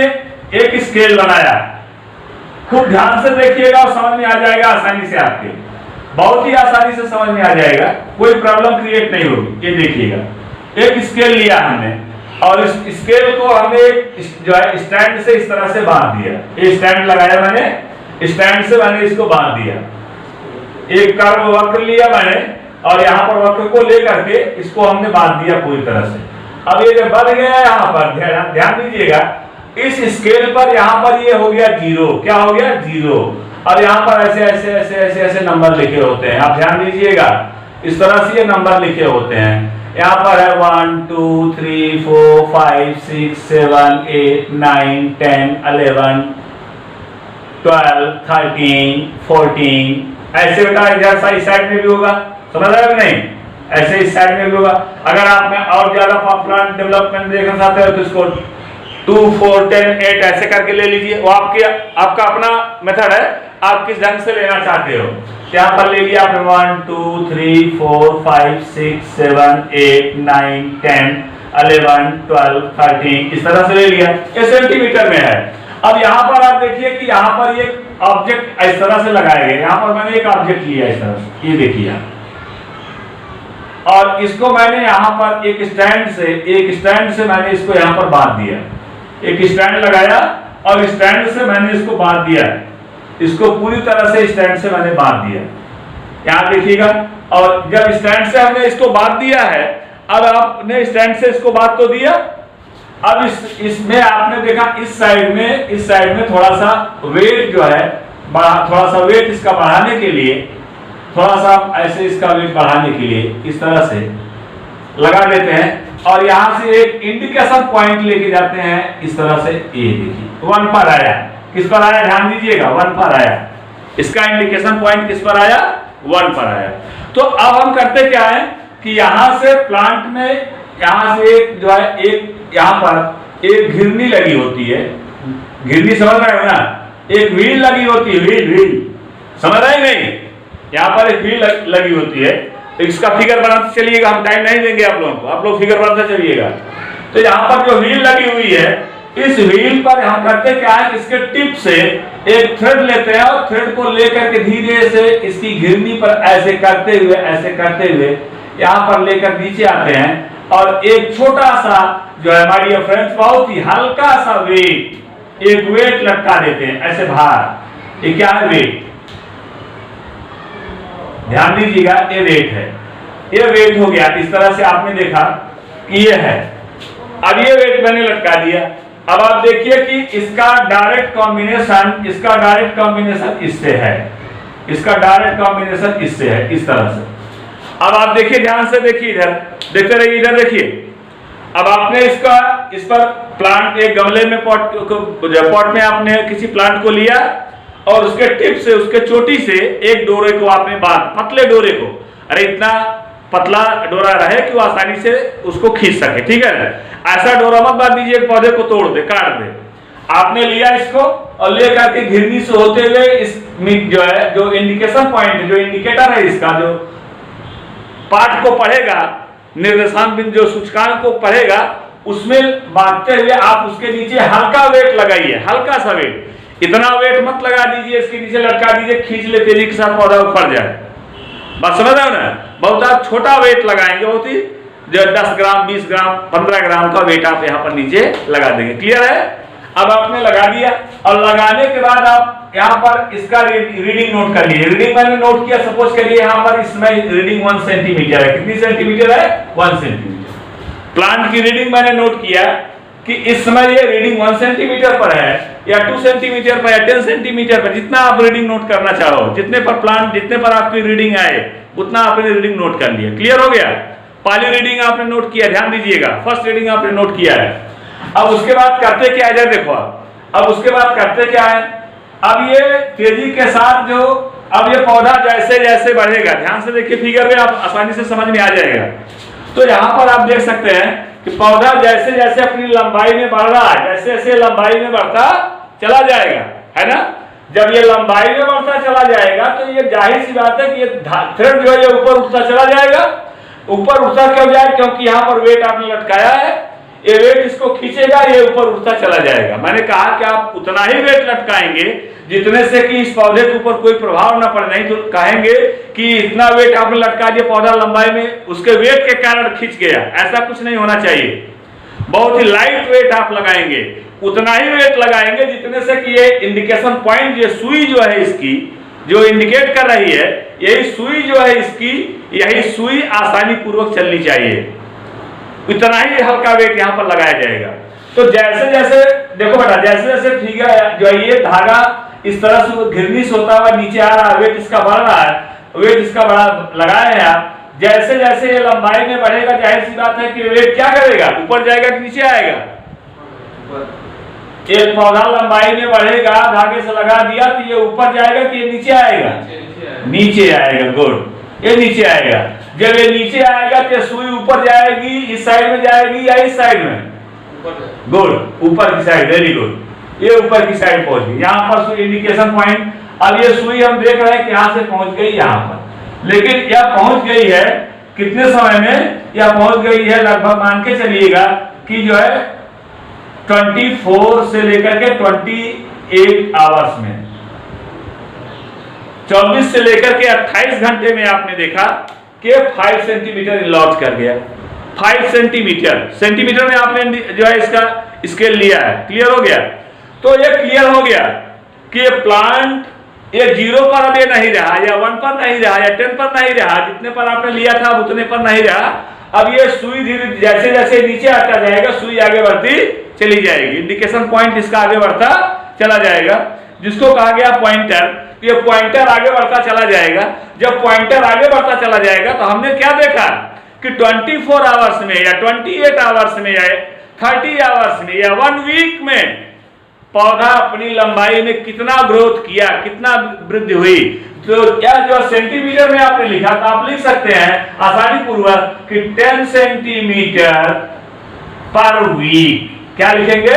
एक स्केल बनाया, खूब ध्यान से देखिएगा और समझ में आ जाएगा आसानी से, आपके बहुत ही आसानी से समझ में आ जाएगा, कोई प्रॉब्लम क्रिएट नहीं होगी। ये देखिएगा, एक स्केल लिया हमने और इस स्केल को हमने जो है स्टैंड से इस तरह से बांध दिया। ये स्टैंड लगाया मैंने, स्टैंड से मैंने इसको बांध दिया। एक कर्व वक्र लिया मैंने और यहाँ पर वक्र को लेकर के इसको हमने बांध दिया पूरी तरह से। अब ये जब बढ़ गया यहाँ पर ध्यान दीजिएगा, इस स्केल पर यहाँ पर ये हो गया 0। क्या हो गया? 0। और यहाँ पर ऐसे ऐसे ऐसे ऐसे ऐसे नंबर लिखे होते हैं, आप ध्यान दीजिएगा, इस तरह से ये नंबर लिखे होते हैं। यहाँ पर है 1 2 3 4 5 6 7 8 9 10 11 12 13 14, ऐसे बेटा इधर साइड में भी होगा, समझ रहे हो नहीं? ऐसे इस साइड में भी होगा। अगर आप में और ज्यादा प्लांट डेवलपमेंट देखना चाहते हो तो इसको 2 4 10 8 ऐसे करके ले लीजिए। वो आपका अपना मेथड है, आप किस ढंग से लेना चाहते हो। यहाँ पर ले लिया आपने 1 2 3 4 5 6 7 8 9 10 11 12 13, इस तरह से ले लिया। ये सेंटीमीटर में है। अब यहाँ पर आप देखिए कि यहाँ पर ये ऑब्जेक्ट इस तरह से लगाए गए। यहाँ पर मैंने एक ऑब्जेक्ट लिया इस तरह से, ये देखिए, और इसको मैंने यहाँ पर एक स्टैंड से मैंने इसको यहाँ पर बांध दिया। एक स्टैंड लगाया और स्टैंड से मैंने इसको बांध दिया, इसको पूरी तरह से स्टैंड से मैंने बांध दिया। यहाँ देखिएगा, और जब स्टैंड से हमने इसको बांध दिया है, अब आपने स्टैंड से इसको बांध तो दिया। अब इसमें आपने देखा इस साइड में थोड़ा सा वेट जो है, थोड़ा सा वेट इसका बढ़ाने के लिए, थोड़ा सा ऐसे इसका वेट बढ़ाने के लिए इस तरह से लगा देते हैं और यहां से एक इंडिकेशन पॉइंट लेके जाते हैं इस तरह से। ये देखिए 1 पर आया, किस पर आया? ध्यान दीजिएगा, 1 पर आया। इसका इंडिकेशन पॉइंट किस पर आया? 1 पर आया। तो अब हम करते क्या है कि यहां से प्लांट में, यहां से एक जो है, एक यहाँ पर एक घिरनी लगी होती है। घिरनी समझ रहे हो ना? एक व्हील लगी होती है, व्हील समझ रहे नहीं? यहाँ पर एक व्हील लगी होती है। इसका फिगर बनाते चलिएगा, हम टाइम नहीं देंगे आप लोगों को, आप लोग फिगर बनाते चलिएगा। तो यहाँ पर जो व्हील लगी हुई है, इस व्हील पर हम करते क्या है, इसके टिप से एक थ्रेड लेते हैं और थ्रेड को लेकर के धीरे से इसकी घिरनी पर ऐसे करते हुए यहाँ पर लेकर नीचे आते हैं और एक छोटा सा जो है माय डियर फ्रेंड्स, बहुत ही हल्का सा वेट, एक वेट लटका देते हैं ऐसे बाहर। ये क्या है? वेट। ध्यान दीजिएगा, ये वेट है, ये वेट हो गया। इस तरह से आपने देखा कि ये है। अब ये वेट मैंने लटका दिया। अब आप देखिए कि इसका डायरेक्ट कॉम्बिनेशन इससे है, इसका डायरेक्ट कॉम्बिनेशन इससे है, इस तरह से। अब आप देखिए, ध्यान से देखिए, इधर देखते रहिए, इधर देखिए। अब आपने इस पर प्लांट, एक गमले में पॉट में आपने किसी प्लांट को लिया और उसके टिप से, उसके चोटी से एक डोरे को आपने पतले डोरे को, अरे इतना पतला डोरा रहे कि वो आसानी से उसको खींच सके, ठीक है। ऐसा डोरा मत बांध दीजिए पौधे को तोड़ दे, काट दे। आपने लिया इसको और लेकर के घिरनी से होते हुए इस जो है, जो इंडिकेशन पॉइंट, जो इंडिकेटर है इसका, जो पाठ को पढ़ेगा, निर्देशांक बिंदु जो सूचकांक को पढ़ेगा, उसमें बांधते हुए आप उसके नीचे हल्का वेट लगाइए, हल्का सा वेट। इतना वेट मत लगा दीजिए, इसके नीचे लटका दीजिए, खींच ले तेजी के साथ, पौधा उखड़ जाए। बात समझ रहे हो ना? बहुत छोटा वेट लगाएंगे, बहुत ही जो 10 ग्राम 20 ग्राम 15 ग्राम का वेट आप यहाँ पर नीचे लगा देंगे। क्लियर है? अब आपने लगा दिया और लगाने के बाद आप यहाँ पर इसका रीडिंग नोट कर लिए। रीडिंग मैंने नोट किया, सपोज करिए यहाँ पर इसमें रीडिंग 1 सेंटीमीटर है। कितनी सेंटीमीटर है? 1 सेंटीमीटर। प्लांट की रीडिंग मैंने नोट किया कि इस समय ये रीडिंग 1 सेंटीमीटर पर है या 2 सेंटीमीटर पर या 10 सेंटीमीटर पर, जितना आप रीडिंग नोट करना चाहो, जितने पर प्लांट, जितने पर आपकी रीडिंग आए उतना आपने रीडिंग नोट कर लिया। क्लियर हो गया? पहली रीडिंग आपने नोट किया, ध्यान दीजिएगा, फर्स्ट रीडिंग आपने नोट किया है। अब उसके बाद करते क्या है, देखो अब उसके बाद करते क्या है, अब ये तेजी के साथ जो, अब ये पौधा जैसे जैसे बढ़ेगा, ध्यान से देखिए फिगर में, आप आसानी से समझ में आ जाएगा। तो यहाँ पर आप देख सकते हैं कि पौधा जैसे जैसे अपनी लंबाई में बढ़ रहा है, जैसे जैसे लंबाई में बढ़ता चला जाएगा, है ना। जब ये लंबाई में बढ़ता चला जाएगा तो ये जाहिर सी बात है कि ये थ्रेड जो है ये ऊपर उठता चला जाएगा। ऊपर उठता क्यों जाए? क्योंकि यहाँ पर वेट आपने लटकाया है, ये वेट इसको खींचेगा, ये ऊपर उठता चला जाएगा। मैंने कहा कि आप उतना ही वेट लटकाएंगे जितने से कि इस पौधे के ऊपर कोई प्रभाव ना पड़े, नहीं तो कहेंगे कि इतना वेट आपने लटका दिया, पौधा लंबाई में उसके वेट के कारण खींच गया। ऐसा कुछ नहीं होना चाहिए। बहुत ही लाइट वेट आप लगाएंगे, उतना ही वेट लगाएंगे जितने से कि ये इंडिकेशन पॉइंट, ये सुई जो है इसकी जो इंडिकेट कर रही है, यही सुई जो है इसकी, यही सुई आसानी पूर्वक चलनी चाहिए। इतना ही हल्का वेट यहाँ पर लगाया जाएगा। तो जैसे जैसे देखो बेटा, जैसे जैसे फिगर जो है ये धागा इस तरह से घिरनी से होता हुआ नीचे आ रहा है, वेट इसका बढ़ रहा है, वेट इसका बड़ा लगाया है आप। जैसे जैसे ये लंबाई में बढ़ेगा, जाहिर सी बात है कि वेट क्या करेगा, ऊपर जाएगा कि नीचे आएगा। एक पौधा लंबाई में बढ़ेगा, धागे से लगा दिया तो ये ऊपर जाएगा कि ये नीचे आएगा? नीचे आएगा। गुड, ये नीचे आएगा। जब ये नीचे आएगा तो सुई ऊपर जाएगी, इस साइड में जाएगी या इस साइड में? गुड, ऊपर की साइड। वेरी गुड, ये ऊपर की साइड पहुंच गई। यहाँ पर सुई इंडिकेशन पॉइंट, अब ये सुई हम देख रहे हैं कि यहाँ से पहुंच गई यहाँ पर, लेकिन यह पहुंच गई है कितने समय में? यह पहुंच गई है लगभग, मान के चलिएगा कि जो है 24 से लेकर के 28 आवर्स में, 24 से लेकर के 28 घंटे में आपने देखा कि 5 सेंटीमीटर लॉन्च कर गया। 5 सेंटीमीटर, सेंटीमीटर में आपने जो है इसका स्केल लिया है। क्लियर हो गया? तो ये क्लियर हो गया कि ये प्लांट ये 0 पर अब ये नहीं रहा, या 1 पर नहीं रहा, या 10 पर नहीं रहा, जितने पर आपने लिया था उतने पर नहीं रहा। अब ये सुई धीरे जैसे जैसे नीचे आता जाएगा, सुई आगे बढ़ती चली जाएगी, इंडिकेशन पॉइंट इसका आगे बढ़ता चला जाएगा, जिसको कहा गया पॉइंटर। ये पॉइंटर आगे बढ़ता चला जाएगा। जब पॉइंटर आगे बढ़ता चला जाएगा तो हमने क्या देखा कि 24 आवर्स में या 28 आवर्स में या 30 आवर्स में या 1 वीक में पौधा अपनी लंबाई में कितना ग्रोथ किया, कितना वृद्धि हुई। तो यह जो सेंटीमीटर में आपने लिखा था, आप लिख सकते हैं आसानी पूर्वक कि 10 सेंटीमीटर पर वीक। क्या लिखेंगे?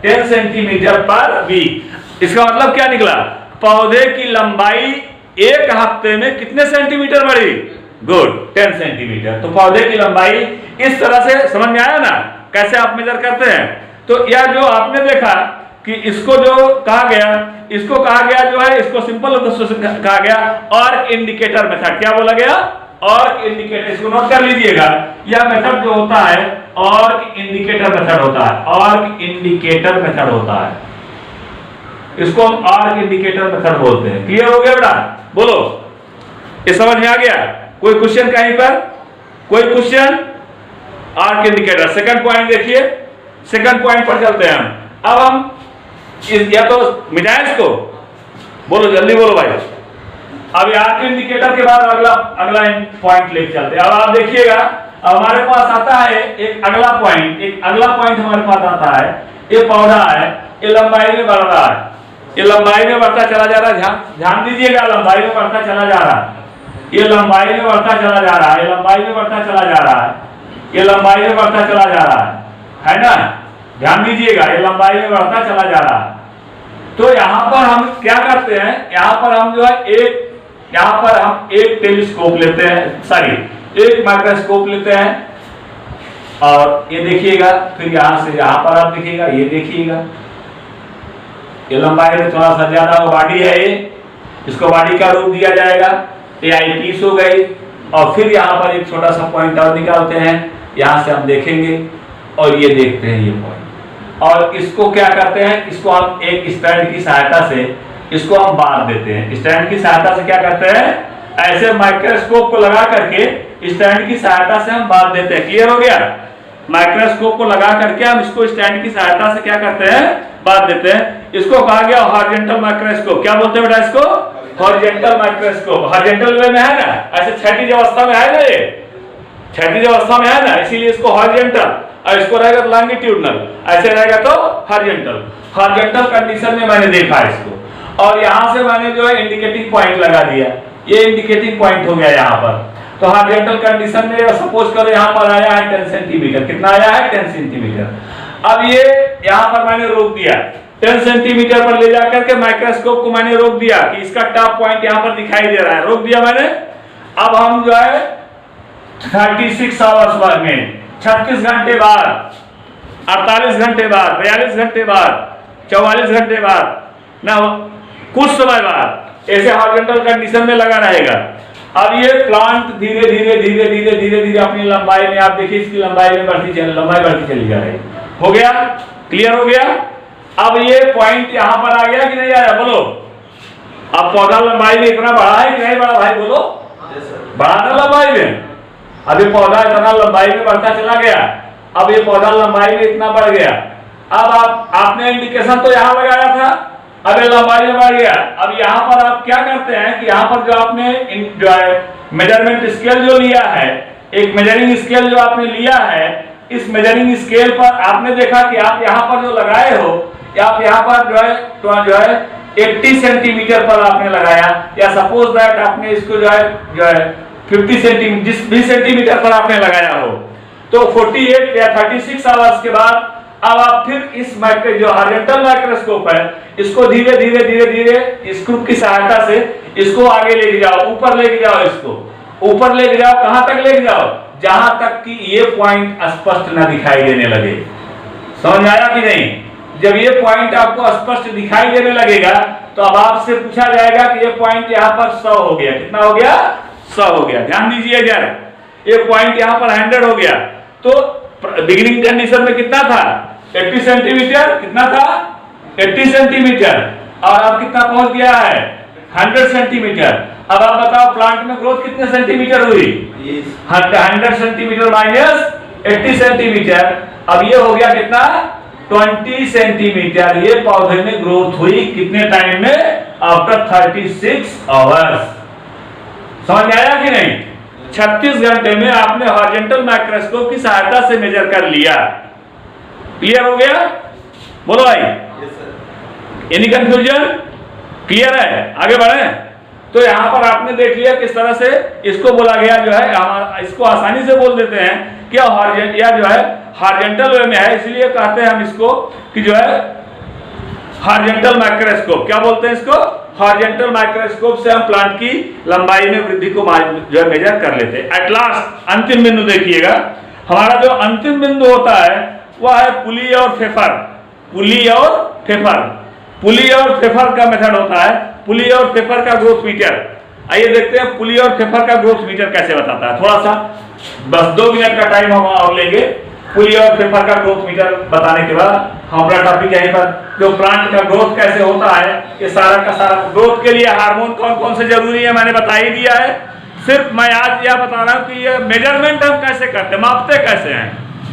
10 सेंटीमीटर पर वीक। इसका मतलब क्या निकला? पौधे की लंबाई एक हफ्ते में कितने सेंटीमीटर बढ़ी? Good, 10 centimetre. तो पौधे की लंबाई इस तरह से समझ में आया ना, कैसे आप मेजर करते हैं। तो यह जो आपने देखा कि इसको जो कहा गया, इसको कहा गया जो है, इसको सिंपल कहा गया आर्क इंडिकेटर मेथड। क्या बोला गया? Arc indicator. इसको नोट कर लीजिएगा, यह मेथड जो होता है आर्क इंडिकेटर मेथड होता है। आर्क इंडिकेटर मेथड होता है, इसको हम आर्क इंडिकेटर मेथड बोलते हैं। क्लियर हो गया बेटा? बोलो, ये समझ में आ गया? कोई क्वेश्चन कहीं पर? कोई question? Arc indicator. Second point देखिए, सेकंड पॉइंट पर चलते हैं हम। अब हम या तो मिटाएं इसको, बोलो जल्दी बोलो भाई। अब आर्क इंडिकेटर के बाद अगला पॉइंट लेके चलते हैं। अब आप देखिएगा, हमारे पास आता है एक अगला पॉइंट हमारे पास आता है। ये पौधा है, ये लंबाई में बढ़ रहा है, ये लंबाई में बढ़ता चला जा रहा है। ध्यान दीजिएगा, लंबाई में बढ़ता चला जा रहा है, ये लंबाई में बढ़ता चला जा रहा है, ये लंबाई में बढ़ता चला जा रहा है, ये लंबाई में बढ़ता चला जा रहा है ना। ध्यान दीजिएगा, ये लंबाई में बढ़ता चला जा रहा है। तो यहाँ पर हम क्या करते हैं, यहाँ पर हम जो है एक टेलीस्कोप लेते हैं, एक माइक्रोस्कोप लेते हैं, और ये देखिएगा, फिर यहाँ से यहाँ पर आप देखिएगा, ये देखिएगा, ये लंबाई में थोड़ा सा ज्यादा बॉडी है, इसको बॉडी का रूप दिया जाएगा, ये आई-पीस हो गई। और फिर यहाँ पर एक छोटा सा पॉइंट और निकालते हैं, यहाँ से हम देखेंगे और ये देखते हैं ये पॉइंट, और इसको क्या करते हैं, इसको हम एक स्टैंड की सहायता से इसको हम बांध देते हैं। स्टैंड की सहायता से क्या करते हैं, ऐसे माइक्रोस्कोप को लगा करके स्टैंड की सहायता से हम बांध देते हैं। क्लियर हो गया? माइक्रोस्कोप को लगा करके हम इसको स्टैंड की सहायता से क्या करते हैं, बांध देते हैं। इसको कहा गया हॉरिजॉन्टल माइक्रोस्कोप। क्या बोलते हैं बेटा इसको? Horizontal microscope. हॉरिजॉन्टल वे में है ना, ऐसे क्षैतिज अवस्था में है ना, ये क्षैतिज अवस्था में है ना, इसीलिए इसको हॉरिजॉन्टल, और इसको रहेगा तो लॉन्गिट्यूडनल, ऐसे रहेगा तो हॉरिजॉन्टल। हॉरिजॉन्टल कंडीशन में मैंने देखा इसको, और यहां से मैंने जो है इंडिकेटिंग पॉइंट लगा दिया, ये इंडिकेटिंग पॉइंट हो गया यहाँ पर। तो हॉरिजॉन्टल कंडीशन में सपोज करो यहाँ पर आया है 10 सेंटीमीटर, कितना आया है 10 सेंटीमीटर। अब ये यहाँ पर मैंने रोक दिया 10 सेंटीमीटर पर ले जाकर के माइक्रोस्कोप को मैंने रोक दिया कि इसका टॉप पॉइंट यहाँ पर दिखाई दे रहा है, रोक दिया मैंने। अब हम जो है 36 आवर्स बाद में 36 घंटे बाद, 48 घंटे बाद, 42 घंटे बाद, 44 घंटे बाद ना, कुछ समय बाद ऐसे हॉरिजॉन्टल कंडीशन में लगा रहेगा। अब ये प्लांट धीरे धीरे धीरे धीरे धीरे धीरे अपनी लंबाई में, आप देखिए इसकी लंबाई में लंबाई बढ़ती चली जा रही। हो गया, क्लियर हो गया। अब ये पॉइंट यहां पर आ गया कि नहीं आया, बोलो। अब पौधा लंबाई में इतना बड़ा है कि नहीं बड़ा भाई, बोलो। बड़ा था लंबाई में, अब ये पौधा इतना लंबाई में बढ़ता चला गया। अब ये पौधा लंबाई में इतना बढ़ गया। अब आपने इंडिकेशन तो यहाँ लगाया था, अब ये लंबाई में बढ़ गया। अब यहाँ पर आप क्या करते हैं कि यहाँ पर जो आपने जो है मेजरमेंट स्केल जो लिया है, एक मेजरिंग स्केल जो आपने लिया है, इस मेजरिंग स्केल पर आपने देखा कि आप यहाँ पर जो लगाए हो, या आप यहाँ पर जो है 80 सेंटीमीटर पर आपने लगाया, या सपोज दैट आपने इसको जो है 50 सेंटीमीटर, जिस भी सेंटीमीटर पर आपने लगाया हो, तो 48 या 36 आवर्स के बाद अब आप फिर इस जो हॉरिजॉन्टल माइक्रोस्कोप है, इसको धीरे धीरे धीरे धीरे स्क्रू की सहायता से इसको आगे लेके जाओ, ऊपर लेके जाओ, इसको ऊपर लेके जाओ। कहां तक लेके जाओ? जहां तक कि ये पॉइंट स्पष्ट ना दिखाई देने लगे। समझ आया कि नहीं? जब ये पॉइंट आपको स्पष्ट दिखाई देने लगेगा तो अब आपसे पूछा जाएगा कि ये पॉइंट यहाँ पर 100 हो गया, कितना हो गया? 100 हो गया। ध्यान दीजिए जरा, ये पॉइंट यहाँ पर 100 हो गया। तो बिगिनिंग कंडीशन में कितना था? 80 सेंटीमीटर। कितना था? 80 सेंटीमीटर। और अब कितना पहुंच गया है? 100 सेंटीमीटर। अब आप बताओ प्लांट में ग्रोथ कितने सेंटीमीटर हुई? 100 सेंटीमीटर माइनस 80 सेंटीमीटर। अब ये हो गया कितना? 20 सेंटीमीटर। ये पौधे में ग्रोथ हुई कितने टाइम में? After 36 hours. समझ आया कि नहीं? 36 घंटे में आपने हॉरिजॉन्टल माइक्रोस्कोप की सहायता से मेजर कर लिया। क्लियर हो गया? बोलो भाई। Any confusion? क्लियर है? आगे बढ़े। तो यहां पर आपने देख लिया किस तरह से इसको बोला गया, जो है इसको आसानी से बोल देते हैं कि या जो है हॉरिजॉन्टल वे में है, इसलिए कहते हैं हम इसको कि जो है हॉरिजॉन्टल माइक्रोस्कोप। क्या बोलते हैं इसको? हॉरिजॉन्टल माइक्रोस्कोप से हम प्लांट की लंबाई में वृद्धि को जो है मेजर कर लेते हैं। एट लास्ट अंतिम बिंदु देखिएगा, हमारा जो अंतिम बिंदु होता है वह है पुली और फेफर। पुली और फेफर, पुली और फेफर का मेथड होता है, पुली और फेफर का ग्रोथ मीटर। आइए देखते हैं पुली और फेफर का ग्रोथ मीटर कैसे बताता है। थोड़ा सा बस 2 मिनट का टाइम हम और लेंगे पुली और फेफर का ग्रोथ मीटर बताने के बाद। हमारा टॉपिक यहीं पर, जो प्लांट का ग्रोथ कैसे होता है, ये सारा का सारा। ग्रोथ के लिए हार्मोन कौन कौन से जरूरी है मैंने बता ही दिया है। सिर्फ मैं आज यह बता रहा हूँ कि ये मेजरमेंट हम कैसे करते हैं, मापते कैसे हैं।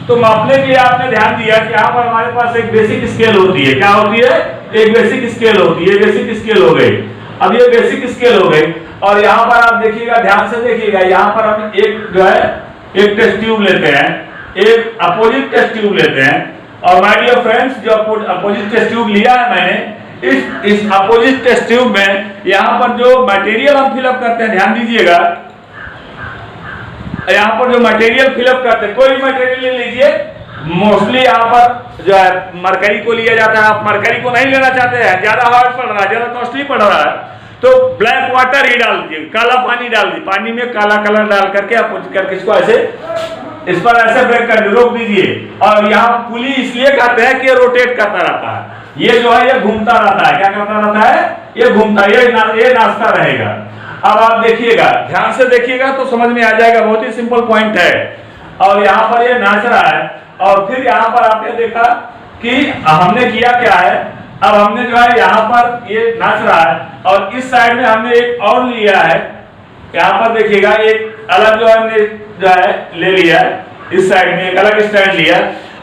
तो मापने के लिए आपने ध्यान दिया कि यहाँ पर हमारे पास एक बेसिक स्केल होती है। क्या होती है? एक बेसिक स्केल होती है। बेसिक स्केल हो गई। अब ये बेसिक स्केल हो गई, और यहाँ पर आप देखिएगा, ध्यान से देखिएगा, यहाँ पर हम एक जो है एक टेस्ट ट्यूब लेते हैं, एक अपोजिट टेस्ट ट्यूब लेते हैं। और माय डियर फ्रेंड्स, जो अपोजिट टेस्ट ट्यूब लिया है मैंने, इस अपोजिट टेस्ट ट्यूब में यहाँ पर जो मटेरियल हम फिलअप करते हैं, ध्यान दीजिएगा, यहाँ पर जो मटेरियल फिलअप करते हैं, कोई मटेरियल ले लीजिए। मोस्टली यहाँ पर जो है मरकरी को लिया जाता है। आप मरकरी को नहीं लेना चाहते हैं, ज्यादा हार्ड पड़ रहा है, ज्यादा कॉस्टली पड़ रहा है, तो ब्लैक वाटर ही डाल दीजिए, काला पानी डाल दीजिए, पानी में काला कलर डाल करके आप करके इसको ऐसे इस पर ऐसे ब्रेक कर रोक दीजिए। और यहाँ पुली इसलिए कहते हैं कि रोटेट करता रहता है, ये जो है ये घूमता रहता है। क्या करता रहता है? ये घूमता, ये नाचता रहेगा। अब आप देखिएगा, ध्यान से देखिएगा तो समझ में आ जाएगा, बहुत ही सिंपल पॉइंट है। और यहाँ पर ये नाच रहा है, और फिर यहाँ पर आपने देखा कि हमने किया क्या है। अब हमने जो है यहाँ पर ये नाच रहा है, और इस साइड में हमने एक और लिया है। यहाँ पर देखिएगा एक अलग जो हमने जो है ले लिया है, इस साइड में एक अलग स्टैंड लिया,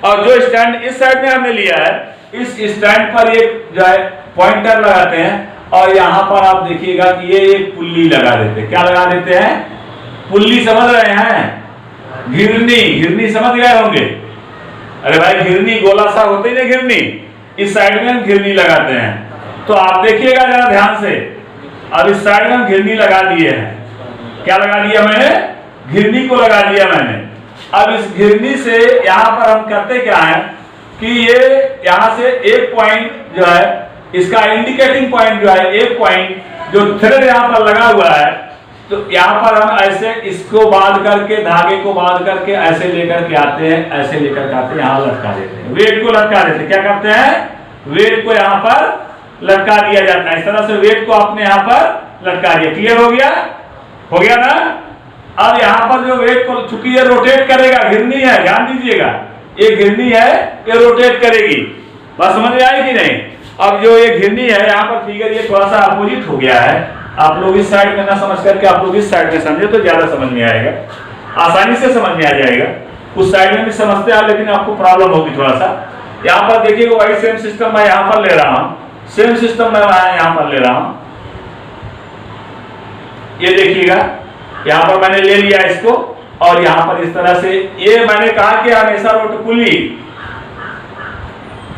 और जो स्टैंड इस साइड में हमने लिया है, इस स्टैंड पर एक जो है पॉइंटर लगाते हैं, और यहाँ पर आप देखिएगा कि ये एक पुल्ली लगा देते हैं। क्या लगा देते हैं? पुल्ली। समझ रहे हैं? घिरनी, घिरनी समझ गए होंगे। अरे भाई घिरनी गोला सा होते ही ना घिरनी, इस साइड में हम घिरनी लगाते हैं। तो आप देखिएगा जरा ध्यान से, अब इस साइड में हम घिरनी लगा दिए हैं। क्या लगा दिया मैंने? घिरनी को लगा दिया मैंने। अब इस घिरनी से यहाँ पर हम करते क्या है कि ये यहाँ से एक पॉइंट जो है, इसका इंडिकेटिंग पॉइंट जो है, एक पॉइंट जो थ्रेड यहाँ पर लगा हुआ है, तो यहाँ पर हम ऐसे इसको बांध करके, धागे को बांध करके ऐसे लेकर के आते हैं, ऐसे लेकर के आते हैं, यहाँ लटका देते हैं, वेट को लटका देते हैं। क्या करते हैं? वेट को यहाँ पर लटका दिया जाता है। इस तरह से वेट को आपने यहाँ पर लटका दिया। क्लियर हो गया? हो गया ना? अब यहाँ पर जो वेट को, चूंकि ये रोटेट करेगा, घिरनी है, ध्यान दीजिएगा, ये घिरनी है, ये रोटेट करेगी। बात समझ में आई कि नहीं? अब जो ये घिरनी है, यहाँ पर फिगर ये थोड़ा सा अपोजिट हो गया है। आप लोग इस साइड में ना समझ करके आप लोग इस साइड में समझे तो ज्यादा समझ में आएगा, आसानी से समझ में आ जाएगा। उस साइड में भी समझते हैं लेकिन आपको प्रॉब्लम होगी थोड़ा सा। यहाँ पर देखिए वही सेम सिस्टम मैं यहाँ पर ले रहा हूँ, सेम सिस्टम मैं यहाँ पर ले रहा हूँ। ये देखिएगा, यहाँ पर मैंने ले लिया इसको, और यहाँ पर इस तरह से, ये मैंने कहा कि हमेशा रोट पुल्ली,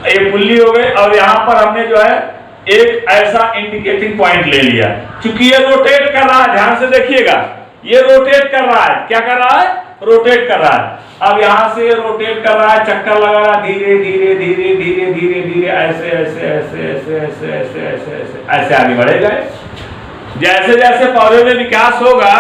ये पुल्ली हो गई, और यहाँ पर हमने जो है एक ऐसा इंडिकेटिंग पॉइंट ले लिया। क्योंकि ये रोटेट कर रहा है, ध्यान से देखिएगा, ये रोटेट कर रहा है। क्या कर रहा है? रोटेट कर रहा है। अब यहाँ से रोटेट कर रहा है, चक्कर लगा रहा है, धीरे धीरे धीरे धीरे धीरे धीरे ऐसे ऐसे ऐसे ऐसे ऐसे ऐसे ऐसे ऐसे ऐसे आगे बढ़ेगा। जैसे जैसे पौधे में विकास होगा,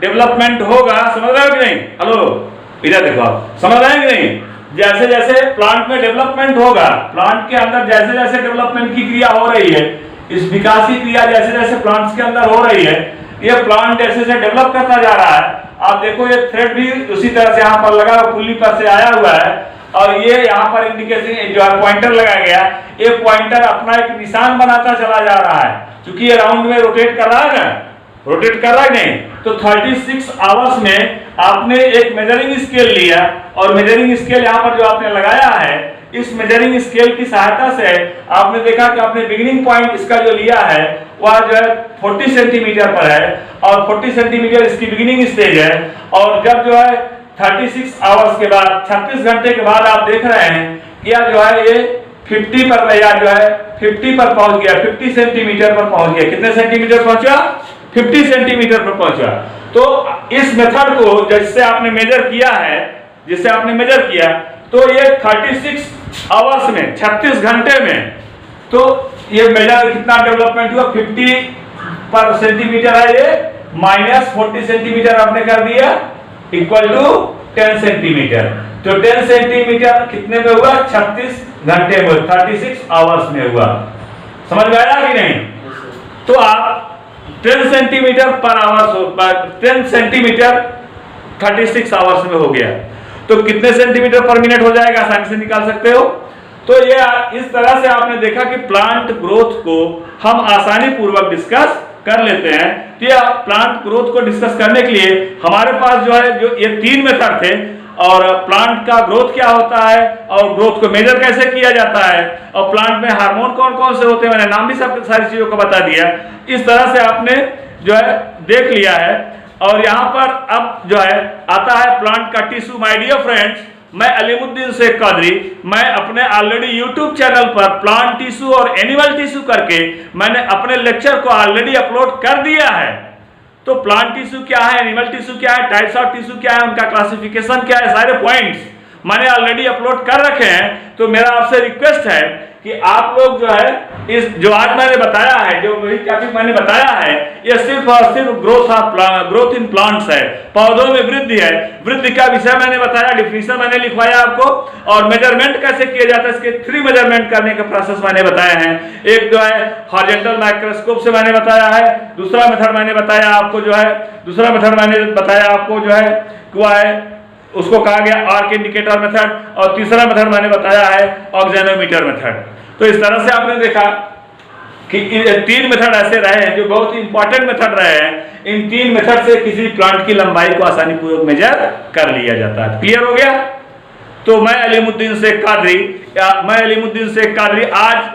डेवलपमेंट होगा, समझ रहे हो कि नहीं? हेलो, इधर देखो, आप समझ रहे हैं कि नहीं? जैसे जैसे प्लांट में डेवलपमेंट होगा, प्लांट के अंदर जैसे जैसे डेवलपमेंट की क्रिया हो रही है, इस विकास की क्रिया जैसे जैसे प्लांट्स के अंदर हो रही है, ये प्लांट जैसे जैसे डेवलप करता जा रहा है। आप देखो ये थ्रेड भी उसी तरह से यहाँ पर लगा हुआ, पुल्ली पर से आया हुआ है, और ये यहाँ पर इंडिकेशन जो है पॉइंटर लगाया गया, ये पॉइंटर अपना एक निशान बनाता चला जा रहा है। क्योंकि ये राउंड में रोटेट कर रहा है ना, रोटेट कर रहा है नहीं, तो 36 आवर्स में आपने एक मेजरिंग स्केल लिया, और मेजरिंग स्केल यहाँ पर जो आपने लगाया है, इस मेजरिंग स्केल की सहायता से आपने देखा कि आपने बिगिनिंग पॉइंट इसका जो लिया है वह जो है 40 सेंटीमीटर पर है, और 40 सेंटीमीटर इसकी बिगिनिंग स्टेज है। और जब जो है 36 आवर्स के बाद, 36 घंटे के बाद आप देख रहे हैं यह जो है ये 50 पर, या जो है 50 पर पहुंच गया, 50 सेंटीमीटर पर पहुंच गया। कितने सेंटीमीटर पहुंचा? 50 सेंटीमीटर पर पहुंचा। तो इस मेथड को जिससे आपने मेजर किया है, जिससे आपने मेजर किया, तो ये 36 आवर्स में, 36 घंटे में, तो ये मेजर कितना डेवलपमेंट हुआ? 50 पर सेंटीमीटर है ये, माइनस 40 सेंटीमीटर आपने कर दिया, इक्वल टू 10 सेंटीमीटर। तो 10 सेंटीमीटर कितने में हुआ? 36 घंटे में, 36 आवर्स में हुआ। समझ में आया कि नहीं? तो आप 10 सेंटीमीटर पर आवर्स, 10 सेंटीमीटर 36 आवर्स में हो गया, तो कितने सेंटीमीटर पर मिनट हो जाएगा? आसानी से निकाल सकते हो। तो ये इस तरह से आपने देखा कि प्लांट ग्रोथ को हम आसानी पूर्वक डिस्कस कर लेते हैं। तो ये प्लांट ग्रोथ को डिस्कस करने के लिए हमारे पास जो है, जो ये 3 मेथड थे, और प्लांट का ग्रोथ क्या होता है, और ग्रोथ को मेजर कैसे किया जाता है, और प्लांट में हार्मोन कौन कौन से होते हैं, मैंने नाम भी सब सारी चीजों को बता दिया। इस तरह से आपने जो है देख लिया है। और यहाँ पर अब जो है आता है प्लांट का टिश्यू। माय डियर फ्रेंड्स, मैं अलीमुद्दीन शेख कादरी, मैं अपने ऑलरेडी यूट्यूब चैनल पर प्लांट टिश्यू और एनिमल टिश्यू करके मैंने अपने लेक्चर को ऑलरेडी अपलोड कर दिया है। तो प्लांट टिश्यू क्या है, एनिमल टिश्यू क्या है, टाइप्स ऑफ टिश्यू क्या है, उनका क्लासिफिकेशन क्या है, सारे पॉइंट्स मैंने ऑलरेडी अपलोड कर रखे हैं। तो मेरा आपसे रिक्वेस्ट है कि आप लोग जो है इस जो आज मैंने बताया है, जो वही टॉपिक मैंने बताया है, ये सिर्फ और सिर्फ ग्रोथ इन प्लांट्स है, पौधों में वृद्धि है। वृद्धि का विषय मैंने बताया, डिफिनीशन मैंने लिखवाया आपको, और मेजरमेंट कैसे किया जाता है, इसके 3 मेजरमेंट करने का प्रोसेस मैंने बताया है। एक जो है हॉरिजॉन्टल माइक्रोस्कोप से मैंने बताया है, दूसरा मेथड मैंने बताया आपको जो है, दूसरा मेथड मैंने बताया आपको जो है हुआ है, उसको कहा गया आर्क इंडिकेटर मेथड, और तीसरा मेथड मैंने बताया है ऑक्सेनोमीटर मेथड। तो इस तरह से आपने देखा कि 3 मेथड ऐसे रहे हैं जो बहुत ही इंपॉर्टेंट मेथड रहे हैं। इन 3 मेथड से किसी प्लांट की लंबाई को आसानी पूर्वक मेजर कर लिया जाता है। क्लियर हो गया? तो मैं अलीमुद्दीन शेख कादरी आज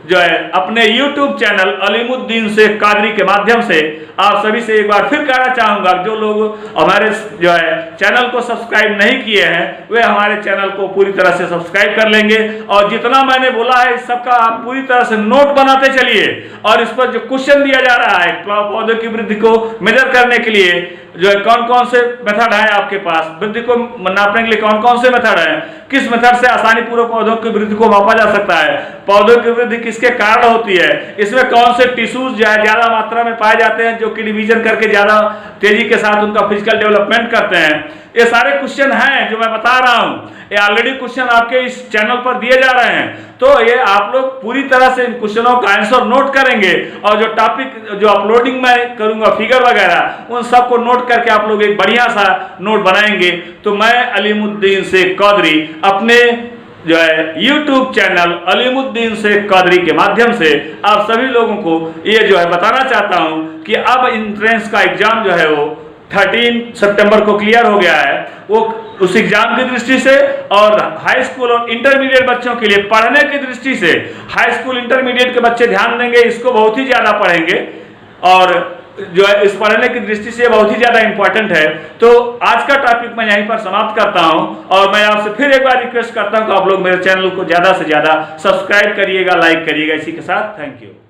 जो है अपने YouTube चैनल अलीमुद्दीन शेख कादरी के माध्यम से आप सभी से एक बार फिर कहना चाहूंगा, जो लोग हमारे जो है चैनल को सब्सक्राइब नहीं किए हैं वे हमारे चैनल को पूरी तरह से सब्सक्राइब कर लेंगे, और जितना मैंने बोला है इस सबका आप पूरी तरह से नोट बनाते चलिए, और इस पर जो क्वेश्चन दिया जा रहा है पौधों की वृद्धि को मेजर करने के लिए जो है कौन कौन से मेथड है आपके पास, वृद्धि को नापने के लिए कौन कौन से मेथड है, किस मेथड से आसानी पूर्वक पौधों की वृद्धि को मापा जा सकता है, पौधों की वृद्धि किसके कारण होती है, इसमें कौन से टिश्यूज जो है ज्यादा मात्रा में पाए जाते हैं जो कि डिवीजन करके ज्यादा तेजी के साथ उनका फिजिकल डेवलपमेंट करते हैं, ये सारे क्वेश्चन हैं जो मैं बता रहा हूं। ये ऑलरेडी क्वेश्चन आपके इस चैनल पर दिए जा रहे हैं, तो ये आप लोग पूरी तरह से इन क्वेश्चनों का आंसर नोट करेंगे, और जो टॉपिक जो अपलोडिंग मैं करूंगा फिगर वगैरह उन सबको नोट करके आप लोग एक बढ़िया सा नोट बनाएंगे। तो मैं अलीमुद्दीन शेख कादरी अपने जो है YouTube चैनल अलीमुद्दीन शेख कादरी के माध्यम से आप सभी लोगों को ये जो है बताना चाहता हूं कि अब एंट्रेंस का एग्जाम जो है वो 13 सितंबर को क्लियर हो गया है। वो उस एग्जाम की दृष्टि से और हाई स्कूल और इंटरमीडिएट बच्चों के लिए पढ़ने की दृष्टि से, हाई स्कूल इंटरमीडिएट के बच्चे ध्यान देंगे, इसको बहुत ही ज्यादा पढ़ेंगे, और जो है इस पढ़ने की दृष्टि से बहुत ही ज्यादा इंपॉर्टेंट है। तो आज का टॉपिक मैं यहीं पर समाप्त करता हूं, और मैं आपसे फिर एक बार रिक्वेस्ट करता हूं कि आप लोग मेरे चैनल को ज्यादा से ज्यादा सब्सक्राइब करिएगा, लाइक करिएगा। इसी के साथ थैंक यू।